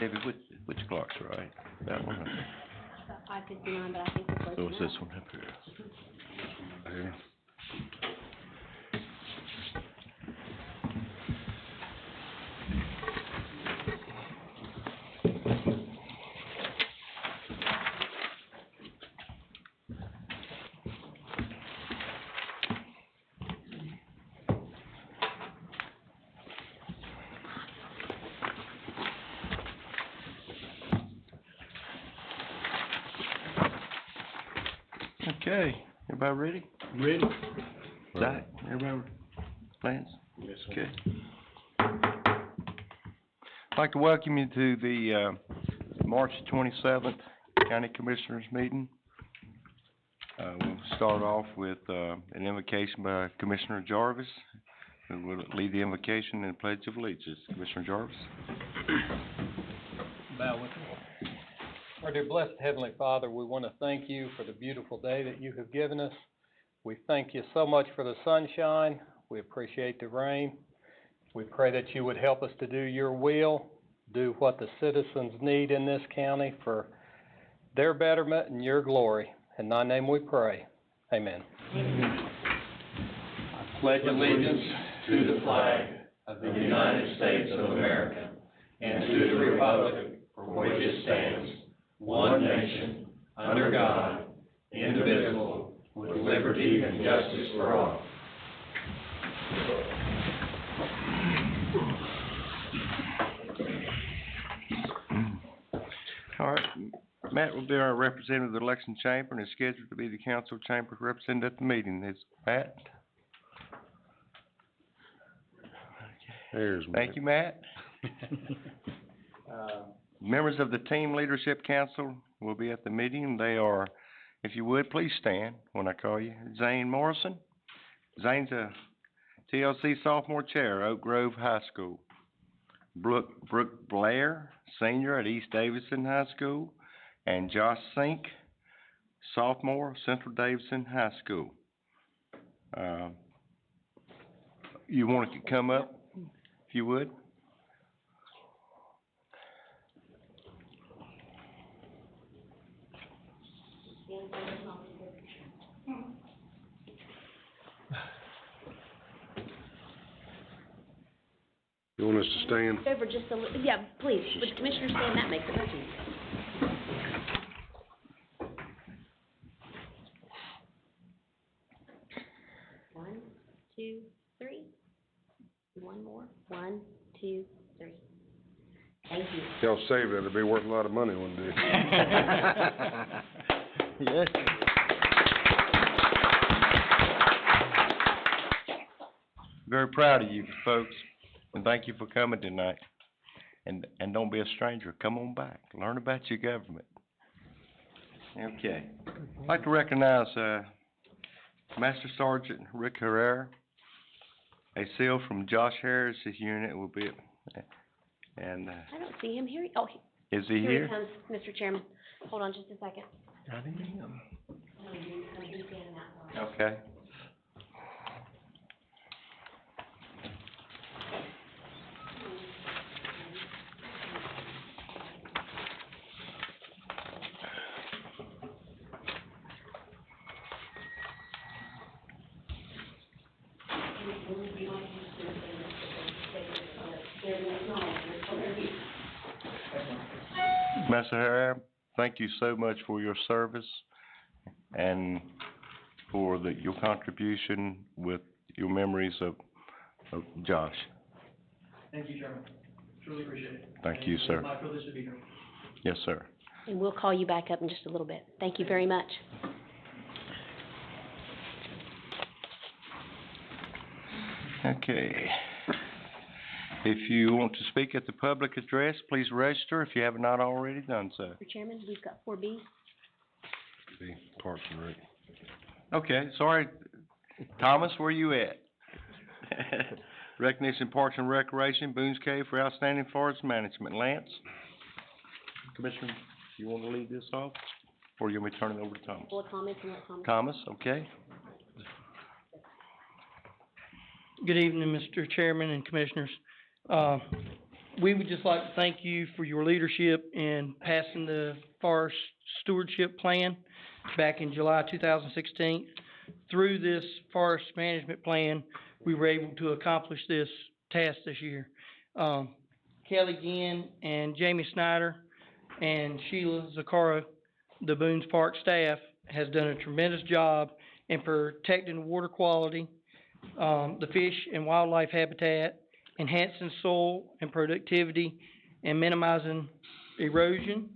David, which clock's right? That one? 5:59, but I think it's So it's this one up here. Here. Okay, everybody ready? Ready? Zach, everybody plans? Yes, sir. Okay. I'd like to welcome you to the March 27th County Commissioners meeting. We'll start off with an invocation by Commissioner Jarvis, who will lead the invocation and pledge of allegiance. Commissioner Jarvis. Bow with me. Our dear blessed Heavenly Father, we want to thank you for the beautiful day that you have given us. We thank you so much for the sunshine. We appreciate the rain. We pray that you would help us to do your will, do what the citizens need in this county for their betterment and your glory. In thy name we pray. Amen. I pledge allegiance to the flag of the United States of America and to the republic for which it stands, one nation, under God, indivisible, with liberty and justice for all. All right, Matt will be our representative of the election chamber and is scheduled to be the council chamber representative at the meeting. Is Matt? There's Matt. Thank you, Matt. Members of the Team Leadership Council will be at the meeting. They are, if you would, please stand when I call you. Zane Morrison. Zane's a TLC sophomore chair, Oak Grove High School. Brooke Blair, senior at East Davidson High School. And Josh Sink, sophomore, Central Davidson High School. You want to come up, if you would? You want us to stand? Over just a little, yeah, please, would the commissioner stand? That makes it much easier. One, two, three. One more. One, two, three. Thank you. Y'all save it, it'll be worth a lot of money one day. Yes. Very proud of you folks, and thank you for coming tonight. And don't be a stranger. Come on back. Learn about your government. Okay. I'd like to recognize Master Sergeant Rick Herrera. A seal from Josh Harris' unit will be, and I don't see him here. Oh, is he here here? he comes, Mr. Chairman. Hold on just a second. I didn't see him. No, he's standing outside. Okay. Master Herrera, thank you so much for your service and for your contribution with your memories of Josh. Thank you, Chairman. Truly appreciate it. Thank you, sir. It's my privilege to be here. Yes, sir. And we'll call you back up in just a little bit. Thank you very much. Okay. If you want to speak at the public address, please register if you have not already done so. Mr. Chairman, we've got 4B. Be Parks and Rec. Okay, sorry. Thomas, where you at? Recognition Parks and Recreation, Boone's Cave for outstanding forest management. Lance? Commissioner, you want to lead this off? Or you want me to turn it over to Thomas? Full comments and what comments? Thomas, okay. Good evening, Mr. Chairman and Commissioners. we would just like to thank you for your leadership in passing the Forest Stewardship Plan back in July 2016. Through this forest management plan, we were able to accomplish this task this year. Kelly Ginn and Jamie Snyder and Sheila Zaccaro, the Boones Park staff, has done a tremendous job in protecting water quality, the fish and wildlife habitat, enhancing soil and productivity, and minimizing erosion.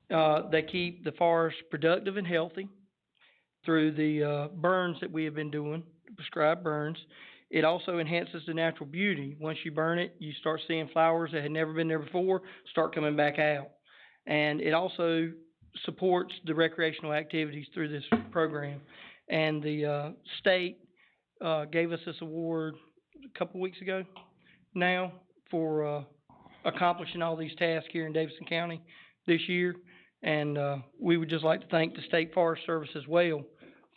They keep the forest productive and healthy through the burns that we have been doing, prescribed burns. It also enhances the natural beauty. Once you burn it, you start seeing flowers that had never been there before start coming back out. And it also supports the recreational activities through this program. And the state gave us this award a couple weeks ago now for accomplishing all these tasks here in Davidson County this year. And we would just like to thank the State Forest Service as well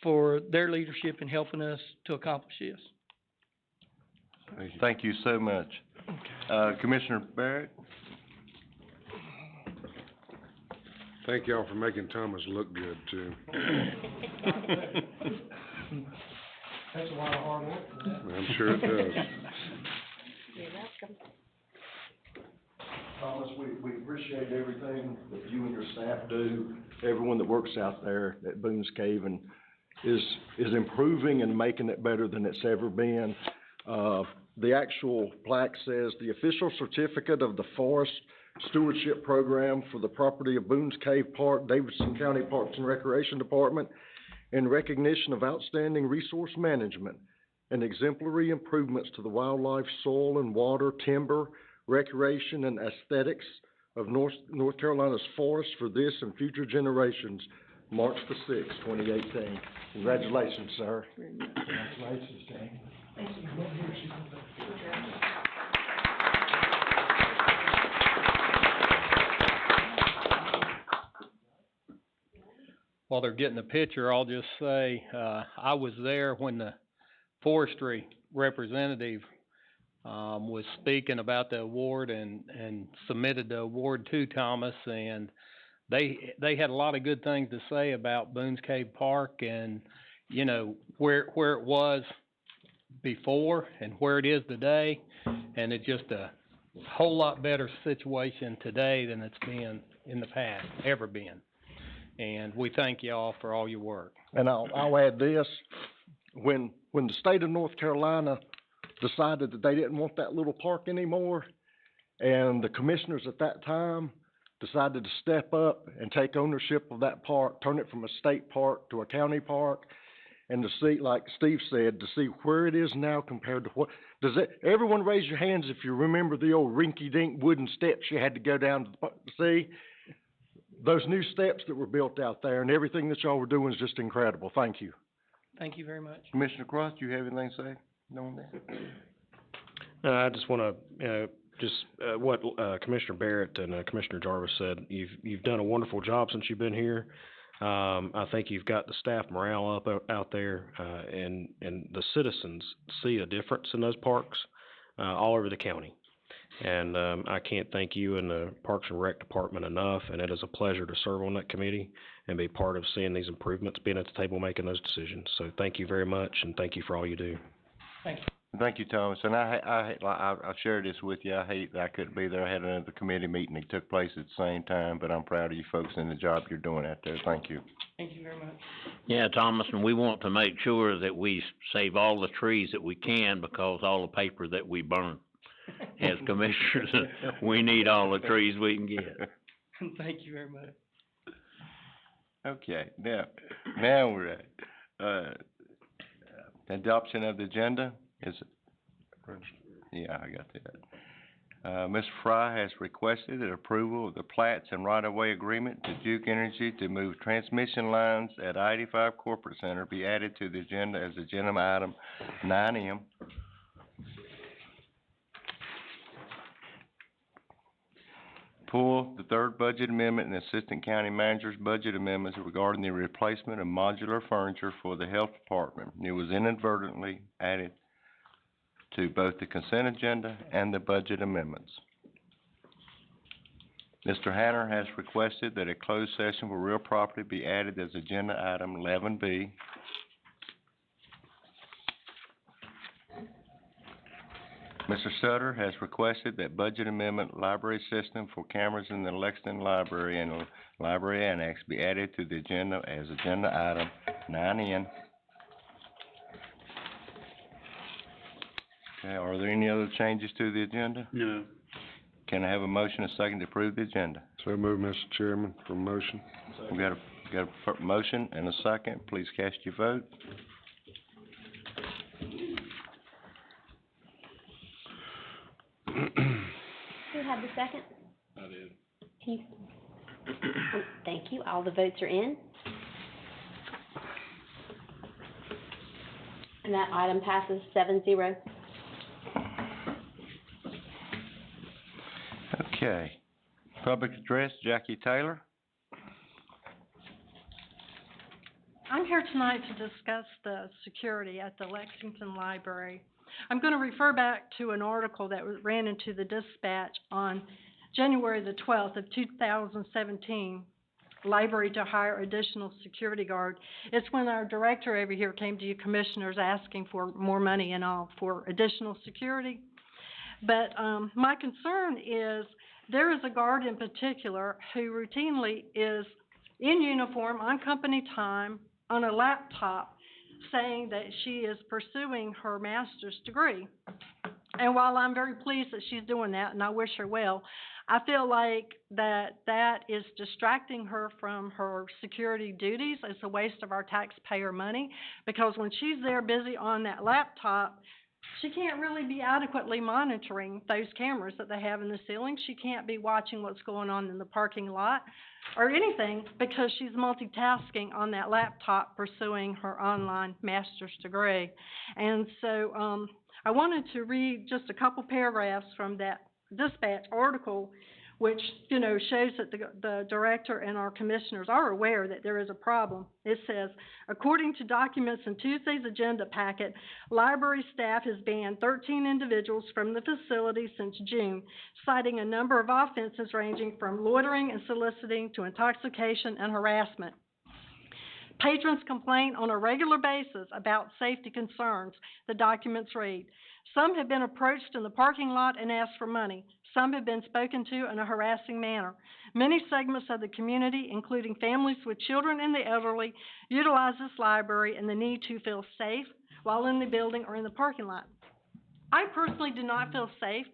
for their leadership in helping us to accomplish this. Thank you so much. Commissioner Barrett? Thank y'all for making Thomas look good, too. That's a lot of hard work for that. I'm sure it does. You're welcome. Thomas, we appreciate everything that you and your staff do, everyone that works out there at Boone's Cave and is improving and making it better than it's ever been. The actual plaque says, the official certificate of the Forest Stewardship Program for the property of Boone's Cave Park, Davidson County Parks and Recreation Department, in recognition of outstanding resource management and exemplary improvements to the wildlife, soil and water, timber, recreation, and aesthetics of North Carolina's forests for this and future generations, March the 6th, 2018. Congratulations, sir. Congratulations, Jamie. While they're getting the picture, I'll just say, I was there when the forestry representative was speaking about the award and submitted the award to Thomas, and they had a lot of good things to say about Boone's Cave Park and, you know, where it was before and where it is today, and it's just a whole lot better situation today than it's been in the past, ever been. And we thank y'all for all your work. And I'll add this, when the state of North Carolina decided that they didn't want that little park anymore, and the commissioners at that time decided to step up and take ownership of that park, turn it from a state park to a county park, and to see, like Steve said, to see where it is now compared to what, everyone raise your hands if you remember the old rinky-dink wooden steps you had to go down to see? Those new steps that were built out there and everything that y'all were doing is just incredible. Thank you. Thank you very much. Commissioner Cross, do you have anything to say on that? I just want to, what Commissioner Barrett and Commissioner Jarvis said, you've done a wonderful job since you've been here. I think you've got the staff morale up out there, and the citizens see a difference in those parks all over the county. And I can't thank you and the Parks and Rec Department enough, and it is a pleasure to serve on that committee and be part of seeing these improvements, being at the table making those decisions. So thank you very much, and thank you for all you do. Thank you. Thank you, Thomas. And I shared this with you. I hate that I couldn't be there. I had another committee meeting that took place at the same time, but I'm proud of you folks and the job you're doing out there. Thank you. Thank you very much. Yeah, Thomas, and we want to make sure that we save all the trees that we can because all the paper that we burn. As commissioners, we need all the trees we can get. Thank you very much. Okay, now we're at, adoption of the agenda. Yeah, I got that. Ms. Fry has requested an approval of the plats and right-of-way agreement to Duke Energy to move transmission lines at I-85 Corporate Center be added to the agenda as agenda item 9M. Pull the third budget amendment and Assistant County Manager's budget amendments regarding the replacement of modular furniture for the Health Department. It was inadvertently added to both the consent agenda and the budget amendments. Mr. Hanner has requested that a closed session for real property be added as agenda item 11B. Mr. Sutter has requested that budget amendment library system for cameras in the Lexington Library and Library Annex be added to the agenda as agenda item 9N. Okay, are there any other changes to the agenda? No. Can I have a motion, a second, to approve the agenda? So move, Mr. Chairman, for motion. We got a motion and a second. Please cast your vote. Who had the second? I did. Can you? Thank you. All the votes are in. And that item passes 7-0. Okay. Public address, Jackie Taylor. I'm here tonight to discuss the security at the Lexington Library. I'm going to refer back to an article that ran into the Dispatch on January the 12th of 2017, library to hire additional security guard. It's when our director over here came to you commissioners asking for more money and all for additional security. But my concern is there is a guard in particular who routinely is in uniform, on company time, on a laptop, saying that she is pursuing her master's degree. And while I'm very pleased that she's doing that, and I wish her well, I feel like that is distracting her from her security duties. It's a waste of our taxpayer money, because when she's there busy on that laptop, she can't really be adequately monitoring those cameras that they have in the ceiling. She can't be watching what's going on in the parking lot or anything, because she's multitasking on that laptop pursuing her online master's degree. And so I wanted to read just a couple paragraphs from that Dispatch article, which, shows that the director and our commissioners are aware that there is a problem. It says, according to documents in Tuesday's agenda packet, library staff has banned 13 individuals from the facility since June, citing a number of offenses ranging from loitering and soliciting to intoxication and harassment. Patrons complain on a regular basis about safety concerns, the documents read. Some have been approached in the parking lot and asked for money. Some have been spoken to in a harassing manner. Many segments of the community, including families with children and the elderly, utilize this library and the need to feel safe while in the building or in the parking lot. I personally do not feel safe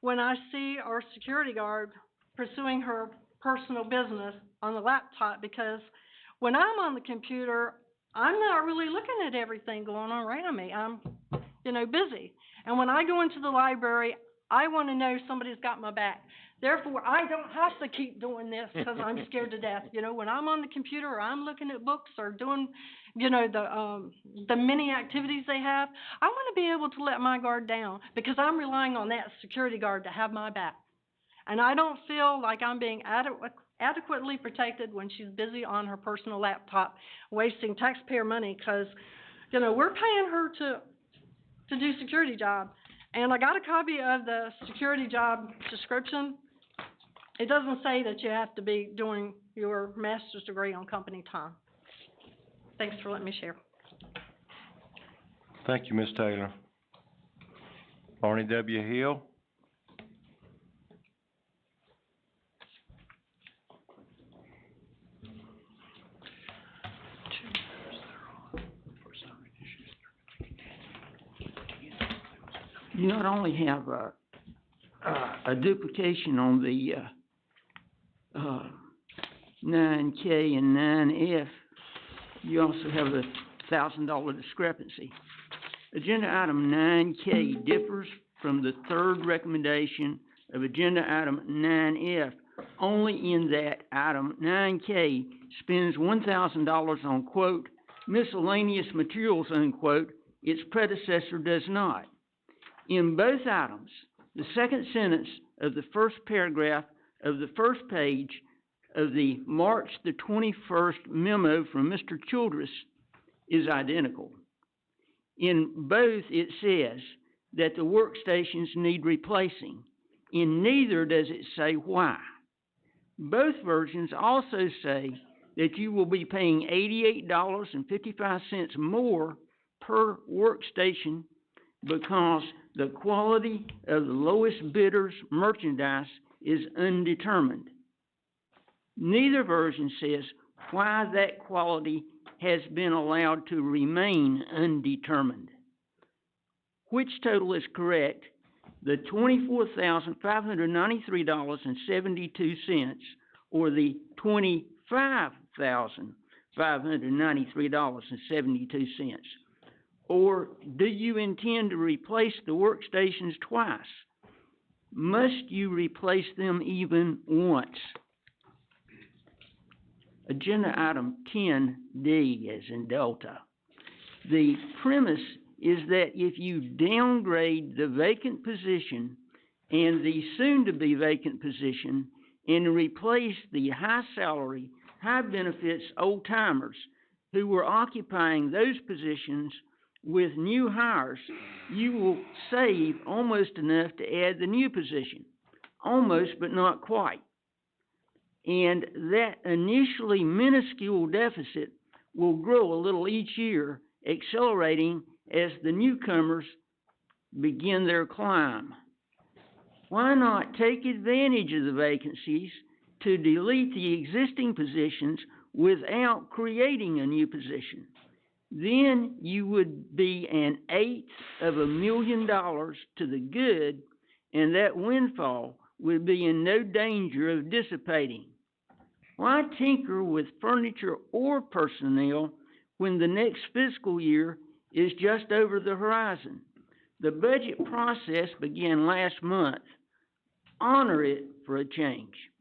when I see our security guard pursuing her personal business on the laptop, because when I'm on the computer, I'm not really looking at everything going on around me. I'm, busy. And when I go into the library, I want to know somebody's got my back. Therefore, I don't have to keep doing this because I'm scared to death. When I'm on the computer or I'm looking at books or doing, the many activities they have, I want to be able to let my guard down, because I'm relying on that security guard to have my back. And I don't feel like I'm being adequately protected when she's busy on her personal laptop, wasting taxpayer money, because, we're paying her to do security job. And I got a copy of the security job description. It doesn't say that you have to be doing your master's degree on company time. Thanks for letting me share. Thank you, Ms. Taylor. Barney W. Hill. You not only have a duplication on the 9K and 9F, you also have a $1,000 discrepancy. Agenda item 9K differs from the third recommendation of agenda item 9F only in that item 9K spends $1,000 on, quote, miscellaneous materials, unquote. Its predecessor does not. In both items, the second sentence of the first paragraph of the first page of the March the 21st memo from Mr. Childress is identical. In both, it says that the workstations need replacing. In neither does it say why. Both versions also say that you will be paying $88.55 more per workstation because the quality of the lowest bidder's merchandise is undetermined. Neither version says why that quality has been allowed to remain undetermined. Which total is correct, the $24,593.72 or the $25,593.72? Or do you intend to replace the workstations twice? Must you replace them even once? Agenda item 10D, as in Delta. The premise is that if you downgrade the vacant position and the soon-to-be vacant position and replace the high salary, high benefits old-timers who were occupying those positions with new hires, you will save almost enough to add the new position. Almost, but not quite. And that initially minuscule deficit will grow a little each year, accelerating as the newcomers begin their climb. Why not take advantage of the vacancies to delete the existing positions without creating a new position? Then you would be $1/8 to the good, and that windfall would be in no danger of dissipating. Why tinker with furniture or personnel when the next fiscal year is just over the horizon? The budget process began last month. Honor it for a change.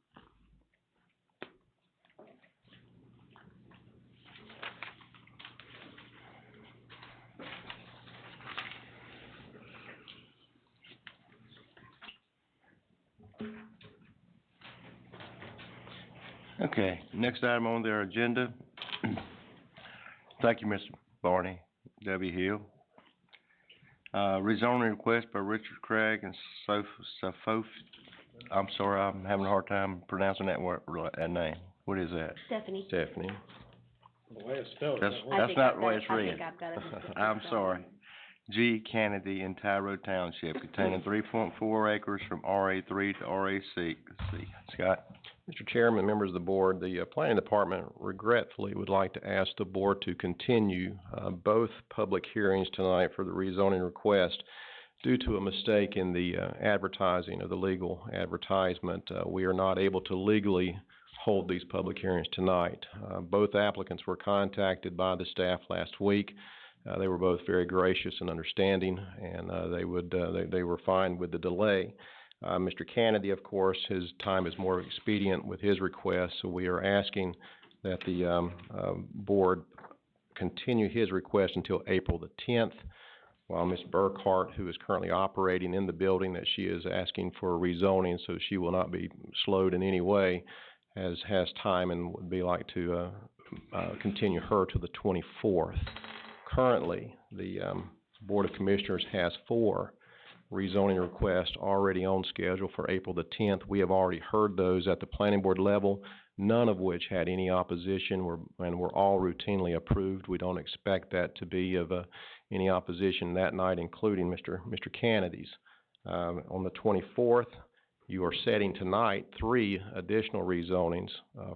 Okay, next item on their agenda. Thank you, Mr. Barney, W. Hill. Rezoning request by Richard Craig and Sophof. I'm sorry, I'm having a hard time pronouncing that name. What is that? Stephanie. Stephanie. The way it's spelled. That's I think not I've the way got it's it. I read. think I've got it. I'm sorry. G. Kennedy in Tyro Township, containing 3.4 acres from RA3 to RA6. Scott? Mr. Chairman, members of the board, the Planning Department regretfully would like to ask the board to continue both public hearings tonight for the rezoning request. Due to a mistake in the advertising of the legal advertisement, we are not able to legally hold these public hearings tonight. Both applicants were contacted by the staff last week. They were both very gracious and understanding, and they were fine with the delay. Mr. Kennedy, of course, his time is more expedient with his request, so we are asking that the board continue his request until April the 10th, while Ms. Burkhart, who is currently operating in the building, that she is asking for rezoning, so she will not be slowed in any way, has time and would be like to continue her to the 24th. Currently, the Board of Commissioners has 4 rezoning requests already on schedule for April the 10th. We have already heard those at the planning board level, none of which had any opposition and were all routinely approved. We don't expect that to be of any opposition that night, including Mr. Kennedy's. On the 24th, you are setting tonight 3 additional rezonings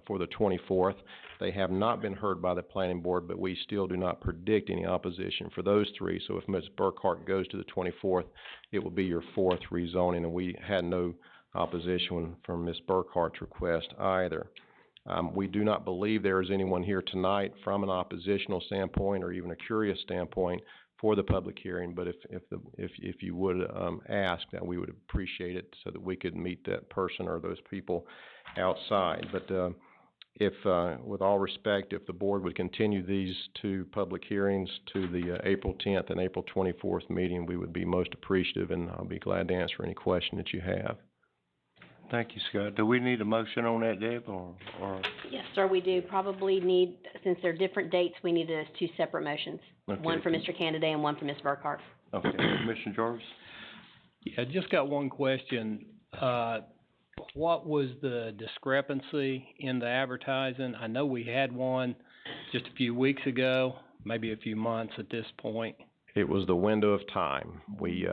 for the 24th. They have not been heard by the planning board, but we still do not predict any opposition for those 3. So if Ms. Burkhart goes to the 24th, it will be your 4th rezoning, and we had no opposition from Ms. Burkhart's request either. We do not believe there is anyone here tonight from an oppositional standpoint or even a curious standpoint for the public hearing, but if you would ask, that we would appreciate it so that we could meet that person or those people outside. But if, with all respect, if the board would continue these 2 public hearings to the April 10th and April 24th meeting, we would be most appreciative, and I'll be glad to answer any question that you have. Thank you, Scott. Do we need a motion on that, Deb, or? Yes, sir, we do. Probably need, since they're different dates, we need 2 separate motions. Okay. One for Mr. Kennedy and one for Ms. Burkhart. Okay, Commissioner Jarvis? Yeah, just got one question. what was the discrepancy in the advertising? I know we had one just a few weeks ago, maybe a few months at this point. It was the window of time. We,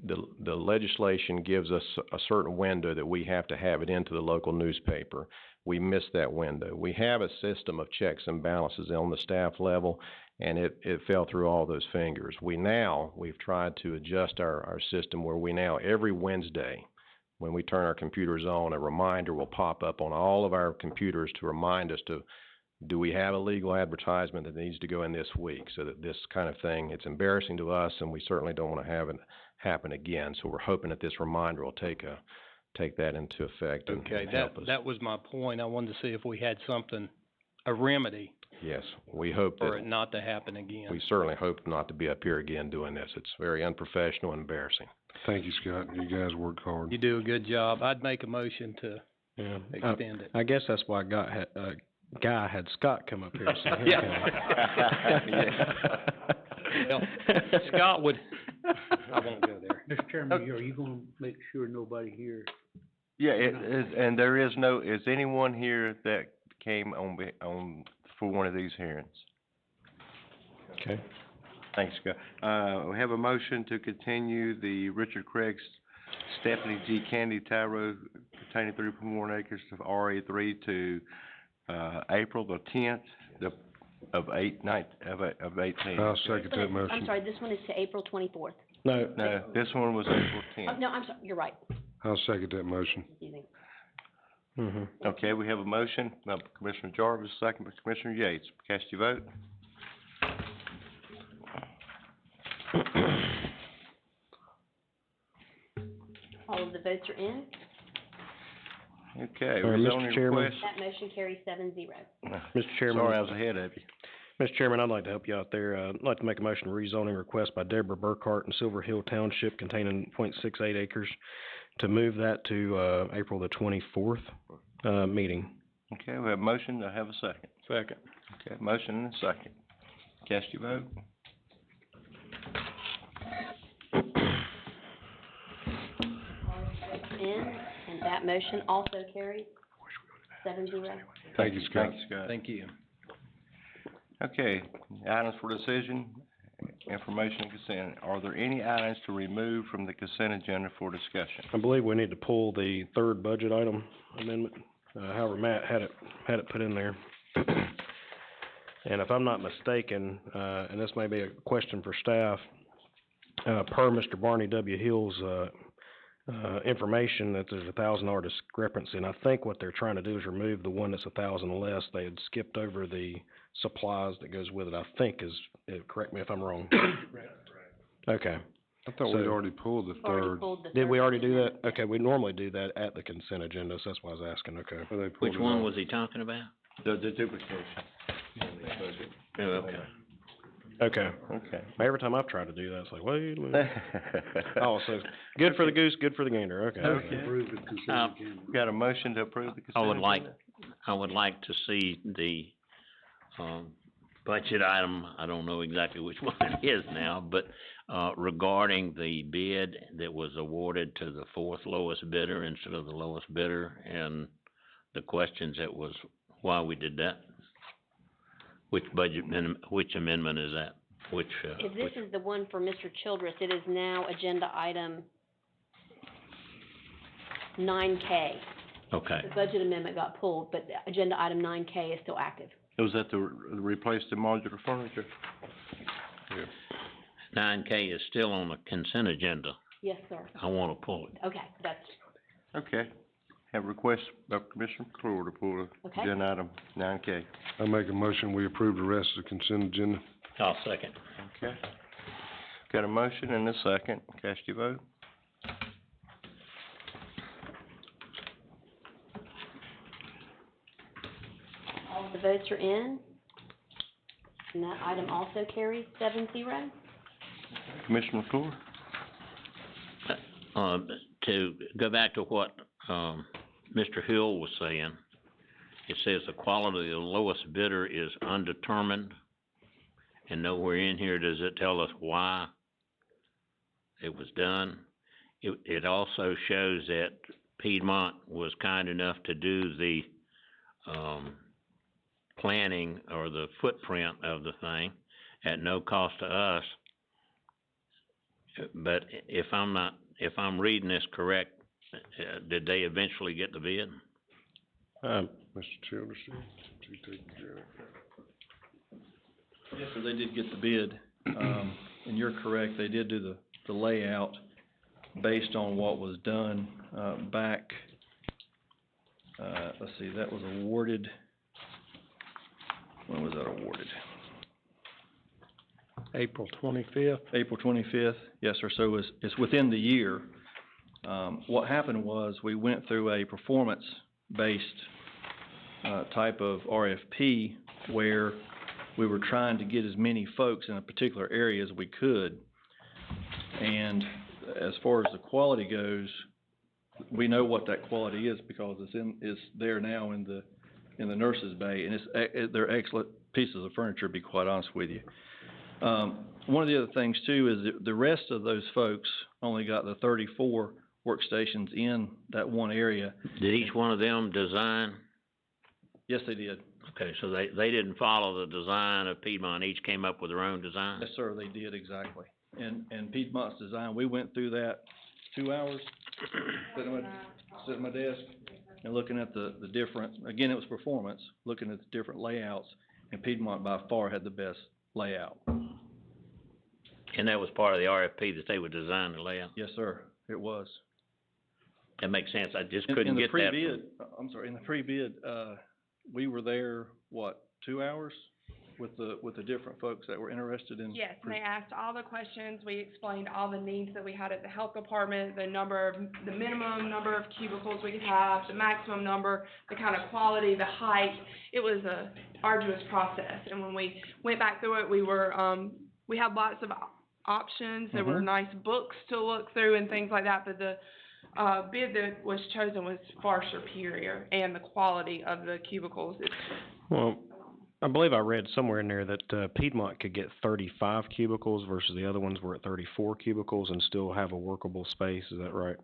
the legislation gives us a certain window that we have to have it into the local newspaper. We missed that window. We have a system of checks and balances on the staff level, and it fell through all those fingers. We've tried to adjust our system where we now, every Wednesday, when we turn our computers on, a reminder will pop up on all of our computers to remind us to, do we have a legal advertisement that needs to go in this week? So that this kind of thing, it's embarrassing to us, and we certainly don't want to have it happen again. So we're hoping that this reminder will take that into effect and help us. That was my point. I wanted to see if we had something, a remedy. Yes, we hope for that. it not to happen again. We certainly hope not to be up here again doing this. It's very unprofessional and embarrassing. Thank you, Scott. You guys work hard. You do a good job. I'd make a motion to extend it. I guess that's why Guy had Scott come up here. So Well, Scott would, I won't go there. Mr. Chairman, are you gonna make sure nobody here? Yeah, it is, and there is is anyone here that came for one of these hearings? Okay. Thanks, Scott. We have a motion to continue the Richard Craig, Stephanie G. Candy Tyro containing 3.1 acres of RA3 to, April the 10th of 18. I'll second that motion. I'm sorry, this one is to April 24th. No, this one was April 10th. Oh, no, I'm sorry, you're right. I'll second that motion. Confusing. Okay, we have a motion by Commissioner Jarvis, second by Commissioner Yates. Cast your vote. All of the votes are in. Okay, Mr. rezoning Chairman. request. That motion carries 7-0. Mr. Chairman. Sorry, I was ahead of you. Mr. Chairman, I'd like to help you out there. I'd like to make a motion to rezoning request by Deborah Burkhart in Silver Hill Township containing .68 acres to move that to, April the 24th, meeting. Okay, we have a motion. Do I have a second? Second. Okay, motion and a second. Cast your vote. In, and that motion also carries 7-0. Thank you, Scott. Thanks, Scott. Thank you. Okay, items for decision, information and consent. Are there any items to remove from the consent agenda for discussion? I believe we need to pull the third budget item amendment, however Matt had it put in there. And if I'm not mistaken, and this may be a question for staff, per Mr. Barney W. Hill's, information that there's $1,000 discrepancy, and I think what they're trying to do is remove the one that's $1,000 less. They had skipped over the supplies that goes with it, I think correct me if I'm wrong. Okay. I thought we'd already pulled the third. Did we already do that? Okay, we normally do that at the consent agenda, so that's why I was asking, okay. Well, they pulled Which it one off. was he talking about? The duplication. Oh, okay. Okay. Okay. Every time I've tried to do that, it's like, wait a minute. Oh, so, good for the goose, good for the gander, okay. Approve the consent agenda. Got a motion to approve the consent agenda? I would like to see the, budget item, I don't know exactly which one it is now, but, regarding the bid that was awarded to the fourth lowest bidder instead of the lowest bidder, and the questions that was why we did that. Which which amendment is that? If this is the one for Mr. Childress, it is now agenda item 9K. Okay. The budget amendment got pulled, but agenda item 9K is still active. Was that to replace the modular furniture? 9K is still on the consent agenda. Yes, sir. I wanna pull it. Okay, that's, Okay. Have a request by Commissioner McClure to pull Okay. agenda item 9K. I make a motion, we approve the rest of the consent agenda. I'll second. Okay. Got a motion and a second. Cast your vote. all of the votes are in. And that item also carries 7-0. Commissioner McClure? To go back to what, Mr. Hill was saying, it says the quality of the lowest bidder is undetermined, and nowhere in here does it tell us why it was done. It also shows that Piedmont was kind enough to do the, planning or the footprint of the thing at no cost to us. But if I'm reading this correct, did they eventually get the bid? Mr. Childers, you take care of it. Yes, sir, they did get the bid, and you're correct, they did do the layout based on what was done, back, let's see, that was awarded, when was that awarded? April 25th. April 25th, yes, sir, so it's within the year. What happened was, we went through a performance-based, type of RFP, where we were trying to get as many folks in a particular area as we could. And as far as the quality goes, we know what that quality is because it's there now in the nurses' bay, and they're excellent pieces of furniture, to be quite honest with you. One of the other things too is that the rest of those folks only got the 34 workstations in that one area. Did each one of them design? Yes, they did. Okay, so they didn't follow the design of Piedmont, each came up with their own design? Yes, sir, they did, exactly. And Piedmont's design, we went through that 2 hours, sitting at my desk, and looking at the different, again, it was performance, looking at the different layouts, and Piedmont by far had the best layout. And that was part of the RFP, that they would design the layout? Yes, sir, it was. That makes sense, I just In couldn't the get that. pre-bid, I'm sorry, in the pre-bid, we were there, 2 hours with the different folks that were interested in? Yes, and they asked all the questions, we explained all the needs that we had at the health department, the minimum number of cubicles we could have, the maximum number, the kind of quality, the height. It was a arduous process, and when we went back through it, we had lots of options. There were nice books to look through and things like that, but the bid that was chosen was far superior, and the quality of the cubicles is. Well, I believe I read somewhere in there that Piedmont could get 35 cubicles versus the other ones were at 34 cubicles and still have a workable space. Is that right?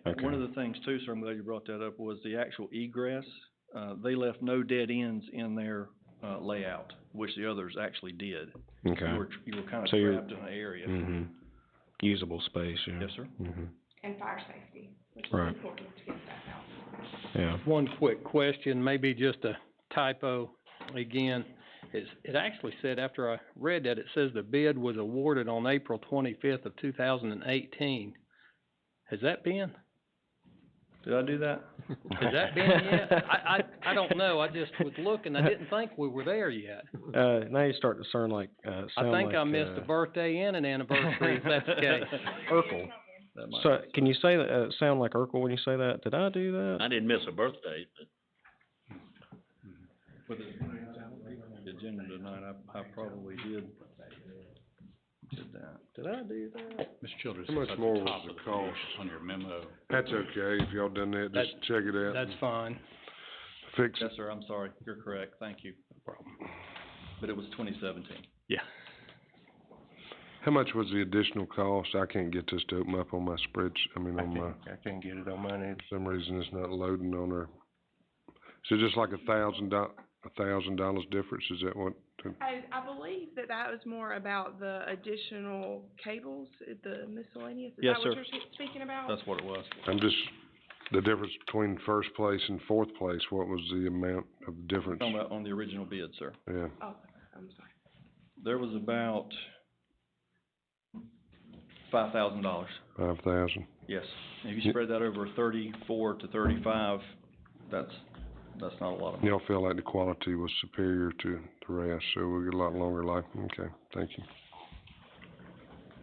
Okay. One of the things too, sir, I'm glad you brought that up, was the actual egress. They left no dead ends in their layout, which the others actually did. Okay. You were kind of So trapped in an area. Mm-hmm. Usable space, yeah. Yes, sir. Mm-hmm. And fire safety, which is Right. important to get that out. Yeah. One quick question, maybe just a typo again. It actually said, after I read that, it says the bid was awarded on April 25th of 2018. Has that been? Did I do that? Has that been yet? I don't know, I just was looking, I didn't think we were there yet. Now you start to sound like, I think I missed a birthday and an anniversary, if that's the case. Urkel. So, can you say that, sound like Urkel when you say that? Did I do that? I didn't miss a birthday, but. With the agenda tonight, I probably did that. Did I do that? Mr. Childers, How much it's at more the was top the of the cost? page on your memo. That's okay, if y'all done that, just check it out. That's fine. Fix it. Yes, sir, I'm sorry, you're correct, thank you. No problem. But it was 2017. Yeah. How much was the additional cost? I can't get this to open up on my spreadsheet, I can't get it on mine either. for some reason it's not loading on there. So just like $1,000 difference, is that what? I believe that was more about the additional cables, the miscellaneous, is Yes, that what sir. you're speaking about? That's what it was. I'm just, the difference between first place and fourth place, what was the amount of difference? Talking about on the original bid, sir. Yeah, Oh, I'm sorry. There was about $5,000. 5,000. Yes. If you spread that over 34 to 35, that's not a lot of money. Y'all feel like the quality was superior to the rest, so we'll get a lot longer life. Okay, thank you.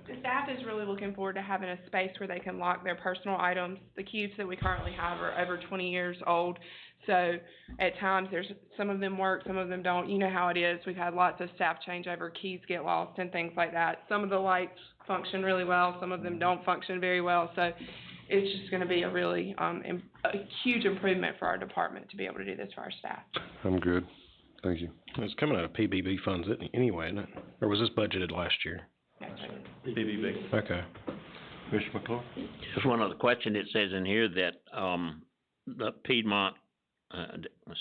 The staff is really looking forward to having a space where they can lock their personal items. The cubes that we currently have are over 20 years old, so at times some of them work, some of them don't. You know how it is. We've had lots of staff changeover, keys get lost and things like that. Some of the lights function really well, some of them don't function very well, so it's just gonna be a really, a huge improvement for our department to be able to do this for our staff. I'm good. Thank you. It's coming out of PBB funds anyway, isn't it? Or was this budgeted last year? PBB. Okay. Commissioner McClure? Just one other question. It says in here that, the Piedmont,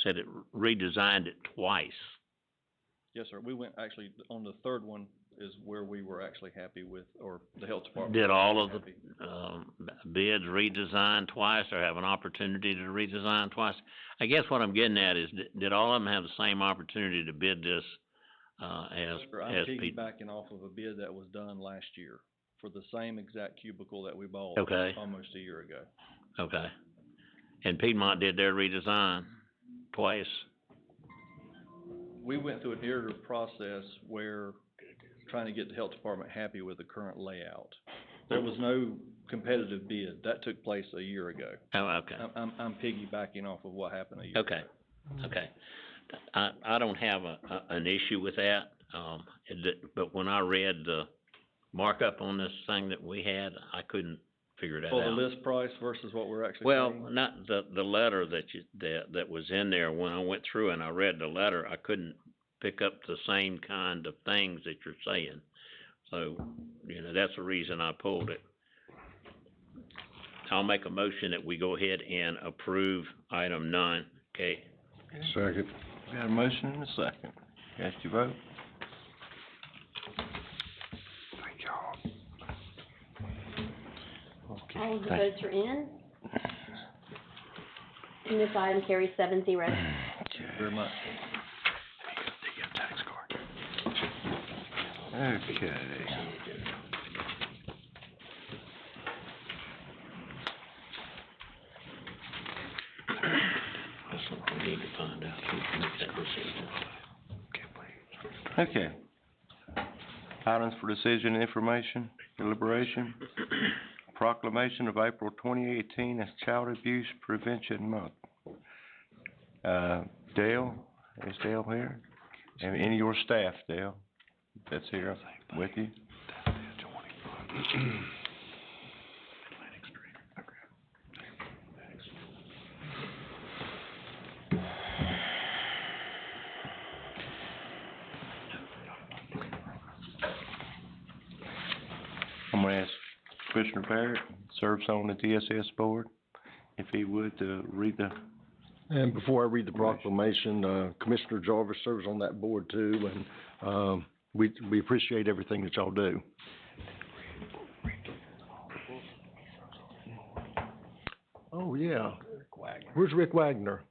said it redesigned it twice. Yes, sir. We went, actually, on the third one is where we were actually happy with, or the health department. Did all of was the, happy. bids redesign twice or have an opportunity to redesign twice? I guess what I'm getting at is, did all of them have the same opportunity to bid this, as Sir, I'm Piedmont? piggybacking off of a bid that was done last year for the same exact cubicle that we bought Okay. almost a year ago. Okay. And Piedmont did their redesign twice? We went through an iterative process where trying to get the health department happy with the current layout. There was no competitive bid. That took place a year ago. Oh, okay. I'm piggybacking off of what happened a year ago. Okay, okay. I don't have an issue with that, but when I read the markup on this thing that we had, I couldn't figure that out. For the list price versus what we're actually Well, paying? not the letter that was in there. When I went through and I read the letter, I couldn't pick up the same kind of things that you're saying. So, that's the reason I pulled it. I'll make a motion that we go ahead and approve item 9, okay? Second. Got a motion and a second. Cast your vote. Thank y'all. Okay. All of the thank- votes are in. And this item carries 7-0. Thank you very much. Okay. We need to find out who makes that decision. Okay. Items for decision and information, deliberation. Proclamation of April 2018 as Child Abuse Prevention Month. Dale, is Dale here? And any of your staff, Dale, that's here with you? I'm gonna ask Commissioner Barrett, serves on the DSS board, if he would, to read the. And before I read the proclamation, Commissioner Jarvis serves on that board too, and, we appreciate everything that y'all do. Oh, yeah. Where's Rick Wagner?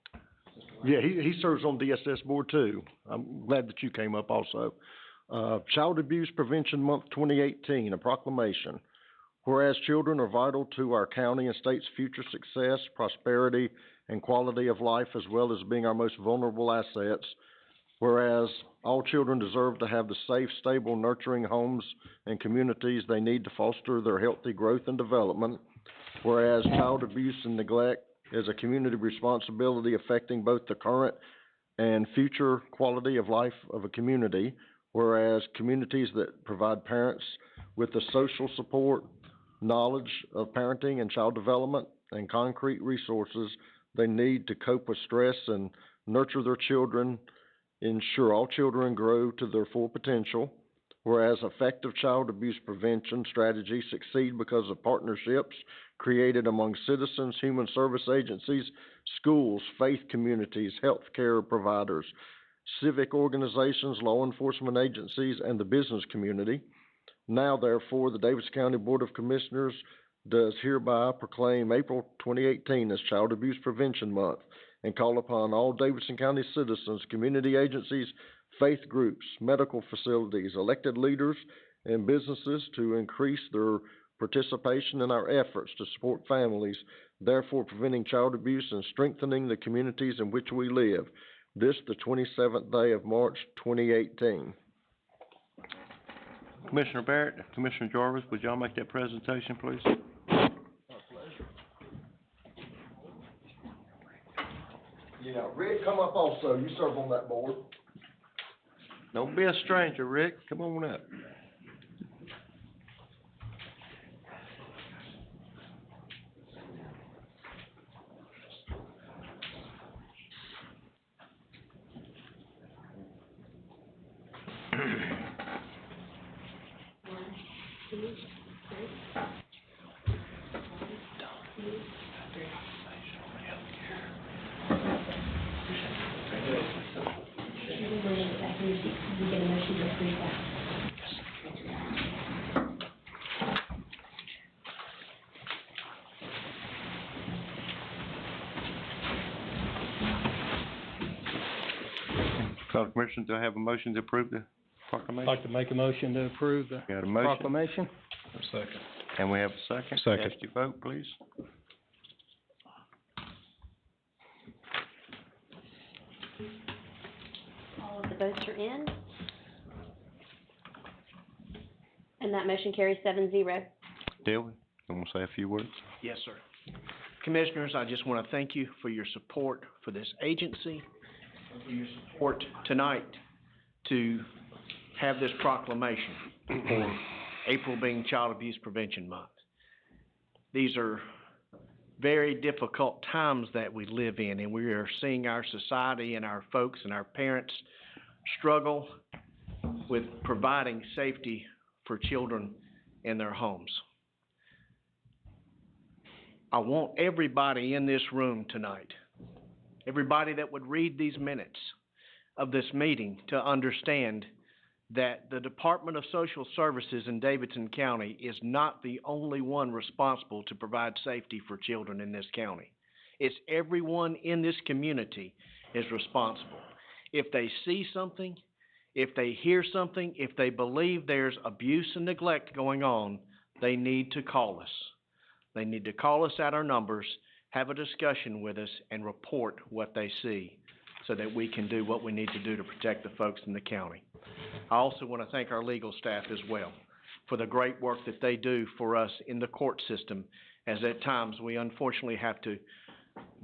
Yeah, he serves on DSS board too. I'm glad that you came up also. Child Abuse Prevention Month 2018, a proclamation. Whereas children are vital to our county and state's future success, prosperity, and quality of life, as well as being our most vulnerable assets. Whereas all children deserve to have the safe, stable, nurturing homes and communities they need to foster their healthy growth and development. Whereas child abuse and neglect is a community responsibility affecting both the current and future quality of life of a community. Whereas communities that provide parents with the social support, knowledge of parenting and child development, and concrete resources they need to cope with stress and nurture their children, ensure all children grow to their full potential. Whereas effective child abuse prevention strategies succeed because of partnerships created among citizens, human service agencies, schools, faith communities, healthcare providers, civic organizations, law enforcement agencies, and the business community. Now, therefore, the Davidson County Board of Commissioners does hereby proclaim April 2018 as Child Abuse Prevention Month and call upon all Davidson County citizens, community agencies, faith groups, medical facilities, elected leaders, and businesses to increase their participation in our efforts to support families, therefore preventing child abuse and strengthening the communities in which we live. This the 27th day of March 2018. Commissioner Barrett, Commissioner Jarvis, would y'all make that presentation, please? Yeah, Rick, come up also. You serve on that board. Don't be a stranger, Rick. Come on up. Fellow Commissioners, do I have a motion to approve the I'd proclamation? like to make a motion to approve the Got a motion, proclamation. Second. and we have a second? Second. Cast your vote, please. All of the votes are in. And that motion carries 7-0. Dillon, you wanna say a few words? Yes, sir. Commissioners, I just want to thank you for your support for this agency, and for your support tonight to have this proclamation for April being Child Abuse Prevention Month. These are very difficult times that we live in, and we are seeing our society and our folks and our parents struggle with providing safety for children in their homes. I want everybody in this room tonight, everybody that would read these minutes of this meeting, to understand that the Department of Social Services in Davidson County is not the only one responsible to provide safety for children in this county. It's everyone in this community is responsible. If they see something, if they hear something, if they believe there's abuse and neglect going on, they need to call us. They need to call us at our numbers, have a discussion with us, and report what they see so that we can do what we need to do to protect the folks in the county. I also want to thank our legal staff as well for the great work that they do for us in the court system, as at times we unfortunately have to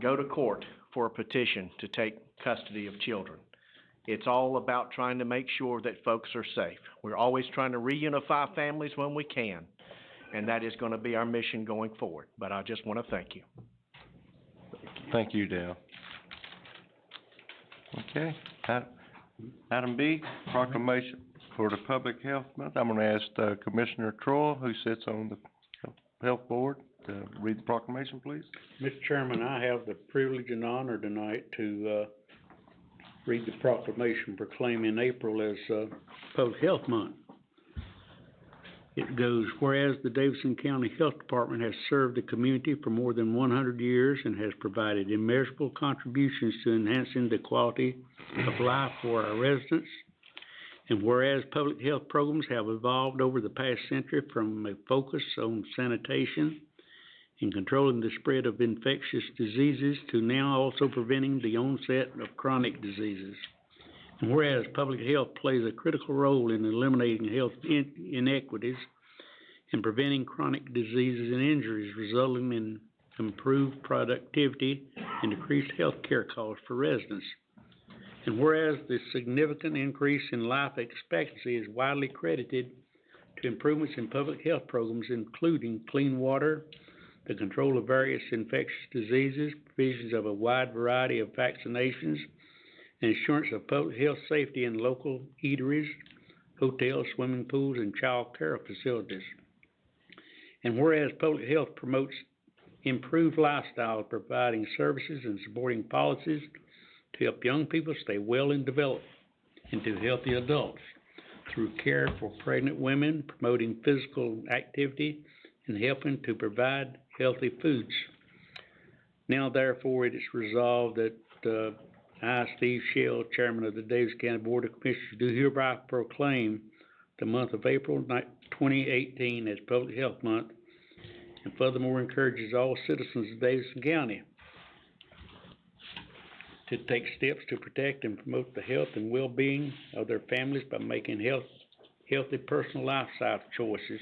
go to court for a petition to take custody of children. It's all about trying to make sure that folks are safe. We're always trying to reunify families when we can, and that is going to be our mission going forward. But I just want to thank you. Thank you, Dale. Okay, item B, proclamation for the Public Health Month. I'm gonna ask, Commissioner Troy, who sits on the Health Board, to read the proclamation, please. Mr. Chairman, I have the privilege and honor tonight to, read the proclamation proclaiming April as, Public Health Month. It goes, whereas the Davidson County Health Department has served the community for more than 100 years and has provided immeasurable contributions to enhancing the quality of life for our residents, and whereas public health programs have evolved over the past century from a focus on sanitation and controlling the spread of infectious diseases to now also preventing the onset of chronic diseases. And whereas public health plays a critical role in eliminating health inequities and preventing chronic diseases and injuries, resulting in improved productivity and decreased health care costs for residents. And whereas the significant increase in life expectancy is widely credited to improvements in public health programs, including clean water, the control of various infectious diseases, provisions of a wide variety of vaccinations, and assurance of public health safety in local eateries, hotels, swimming pools, and child care facilities. And whereas public health promotes improved lifestyle, providing services and supporting policies to help young people stay well and develop into healthy adults through care for pregnant women, promoting physical activity, and helping to provide healthy foods. Now, therefore, it is resolved that I, Steve Shell, Chairman of the Davidson County Board of Commissioners, do hereby proclaim the month of April 2018 as Public Health Month, and furthermore encourages all citizens of Davidson County to take steps to protect and promote the health and well-being of their families by making healthy personal lifestyle choices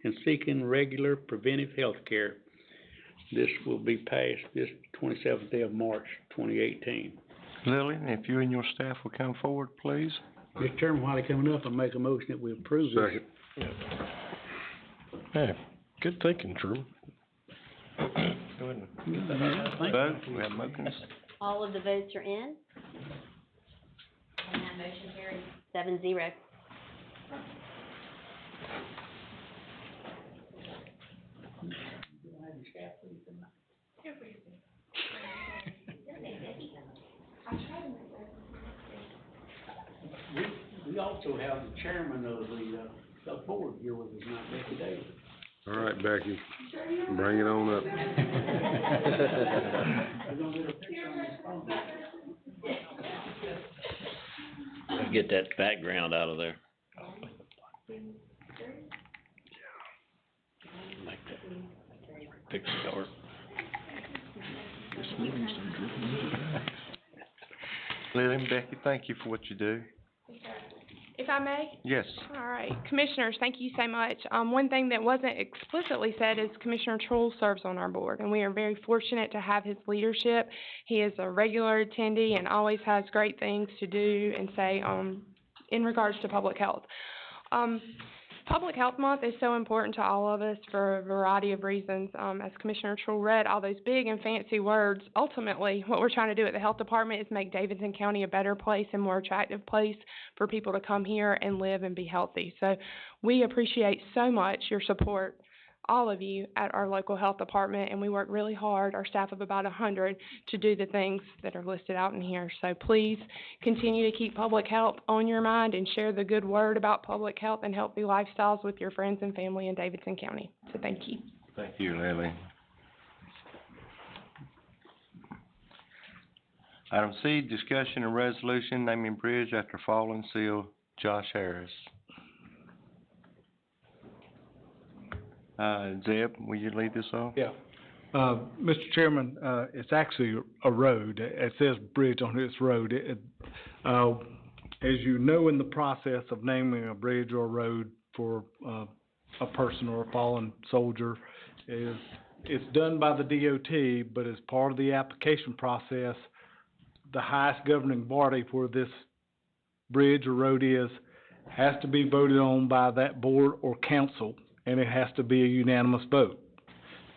and seeking regular preventive health care. This will be passed this 27th day of March 2018. Lillian, if you and your staff will come forward, please. Mr. Chairman, while they're coming up, I make a motion that we approve this. Second. Hey, good thinking, Truman. Go ahead and vote. We have motions. All of the votes are in. And that motion carries 7-0. We also have the chairman of the board here with us tonight, Becky Davis. All right, Becky, bring it on up. We're gonna get a picture on this phone. Let's get that background out of there. Like that picture cover. Lily and Becky, thank you for what you do. If I may? Yes. All right, Commissioners, thank you so much. One thing that wasn't explicitly said is Commissioner Trull serves on our board, and we are very fortunate to have his leadership. He is a regular attendee and always has great things to do and say, in regards to public health. Public Health Month is so important to all of us for a variety of reasons. As Commissioner Trull read all those big and fancy words, ultimately, what we're trying to do at the Health Department is make Davidson County a better place and more attractive place for people to come here and live and be healthy. So we appreciate so much your support, all of you at our local health department, and we work really hard, our staff of about 100, to do the things that are listed out in here. So please continue to keep public health on your mind and share the good word about public health and healthy lifestyles with your friends and family in Davidson County. So thank you. Thank you, Lily. Item C, discussion and resolution naming bridge after fallen seal Josh Harris. Zeb, will you lead this off? Yeah. Mr. Chairman, it's actually a road. It says bridge on its road. As you know, in the process of naming a bridge or a road for a person or a fallen soldier, it's done by the DOT, but as part of the application process, the highest governing body for this bridge or road has to be voted on by that board or council, and it has to be a unanimous vote.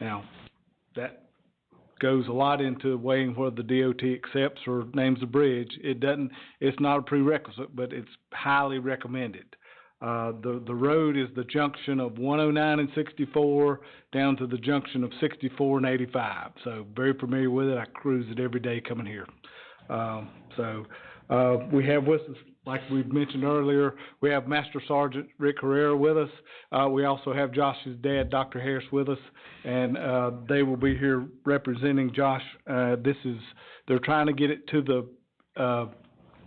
Now, that goes a lot into weighing whether the DOT accepts or names a bridge. It's not a prerequisite, but it's highly recommended. The road is the junction of 109 and 64 down to the junction of 64 and 85. So very familiar with it. I cruise it every day coming here. We have with us, like we mentioned earlier, we have Master Sergeant Rick Herrera with us. We also have Josh's dad, Dr. Harris, with us, and they will be here representing Josh. They're trying to get it to the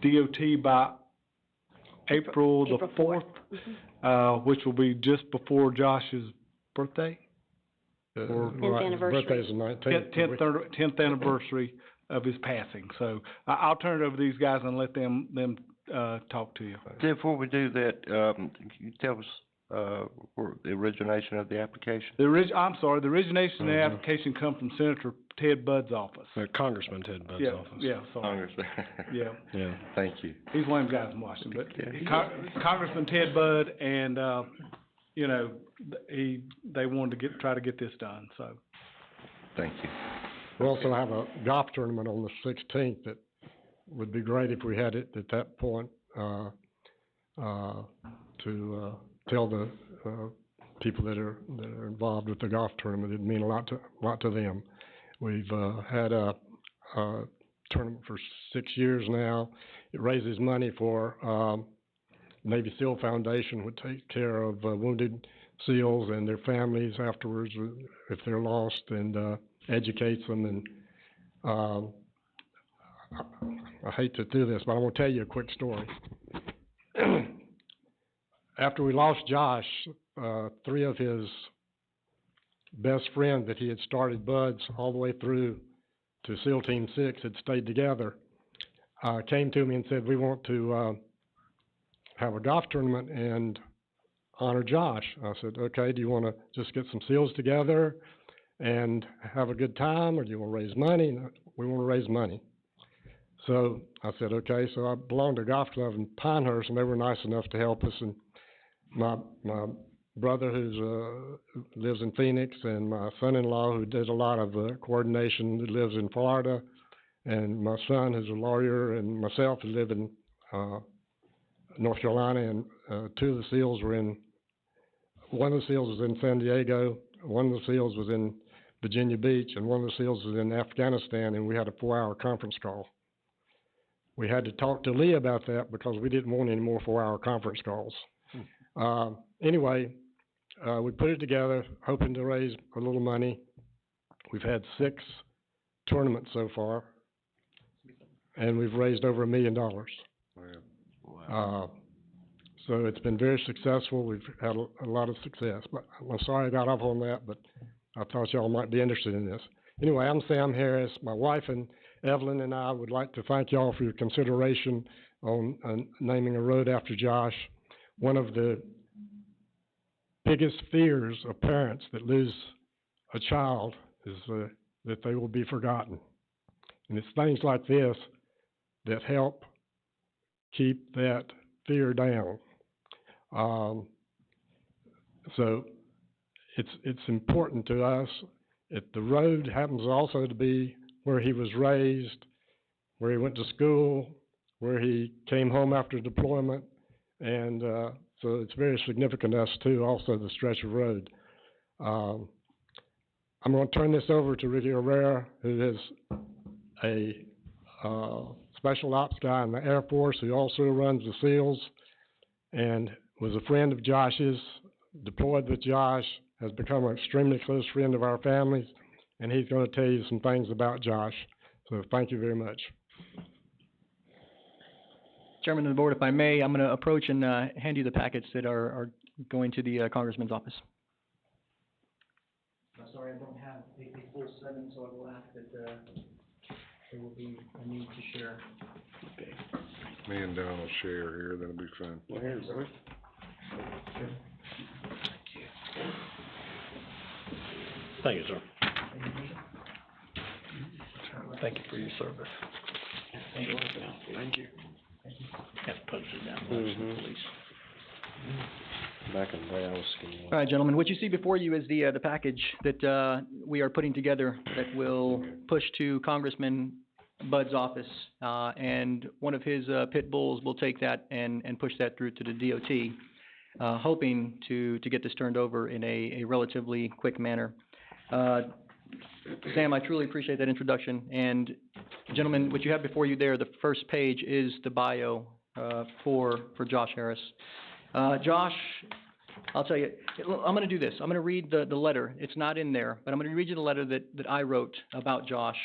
DOT by April the 4th, which will be just before Josh's birthday. 10th anniversary. Birthday's the 19th. 10th anniversary of his passing. So I'll turn it over to these guys and let them talk to you. Before we do that, can you tell us the origination of the application? The origination of the application comes from Senator Ted Budd's office. Congressman Ted Budd's office. Yeah, sorry. Congressman. Yeah. Thank you. He's one of the guys in Washington, but Congressman Ted Budd, and they wanted to try to get this done. So. Thank you. We also have a golf tournament on the 16th that would be great if we had it at that point, to tell the people that are involved with the golf tournament. It'd mean a lot to them. We've had a tournament for 6 years now. It raises money for Navy SEAL Foundation, would take care of wounded SEALs and their families afterwards if they're lost, and educates them. And I hate to do this, but I want to tell you a quick story. After we lost Josh, 3 of his best friends that he had started buds all the way through to SEAL Team 6 had stayed together, came to me and said, we want to have a golf tournament and honor Josh. I said, okay, do you want to just get some SEALs together and have a good time, or do you want to raise money? We want to raise money. So I said, okay. So I belonged to a golf club in Pinehurst, and they were nice enough to help us. And my brother, who lives in Phoenix, and my son-in-law, who does a lot of coordination, who lives in Florida, and my son, who's a lawyer, and myself, who live in North Carolina. And 2 of the SEALs were in. One of the SEALs was in San Diego. One of the SEALs was in Virginia Beach, and one of the SEALs was in Afghanistan, and we had a 4-hour conference call. we had to talk to Lee about that because we didn't want any more 4-hour conference calls. Anyway, we put it together, hoping to raise a little money. We've had 6 tournaments so far, and we've raised over $1 million. So it's been very successful. We've had a lot of success. But I'm sorry I got off on that, but I thought y'all might be interested in this. Anyway, I'm Sam Harris. My wife and Evelyn and I would like to thank y'all for your consideration on naming a road after Josh. One of the biggest fears of parents that lose a child is that they will be forgotten. And it's things like this that help keep that fear down. So it's important to us. The road happens also to be where he was raised, where he went to school, where he came home after deployment, and so it's very significant to us too, also the stretch of road. I'm going to turn this over to Ricky Herrera, who is a special ops guy in the Air Force, who also runs the SEALs, and was a friend of Josh's, deployed with Josh, has become an extremely close friend of our families, and he's going to tell you some things about Josh. So thank you very much. Chairman of the board, if I may, I'm going to approach and hand you the packets that are going to the congressman's office. I'm sorry, I don't have a full 7, so I will ask that there will be a need to share. Okay. Me and Don will share here, that'll be fun. Well, here's it. Thank you, sir. Thank you for your service. Thank you. Thank you. Have to post it down, Mhm. Back in the day, I was skinny. All right, gentlemen, what you see before you is the package that we are putting together that will push to Congressman Bud's office, and one of his pit bulls will take that and push that through to the DOT, hoping to get this turned over in a relatively quick manner. Sam, I truly appreciate that introduction, and gentlemen, what you have before you there, the first page is the bio for Josh Harris. Josh, I'll tell you, I'm going to do this. I'm going to read the letter. It's not in there, but I'm going to read you the letter that I wrote about Josh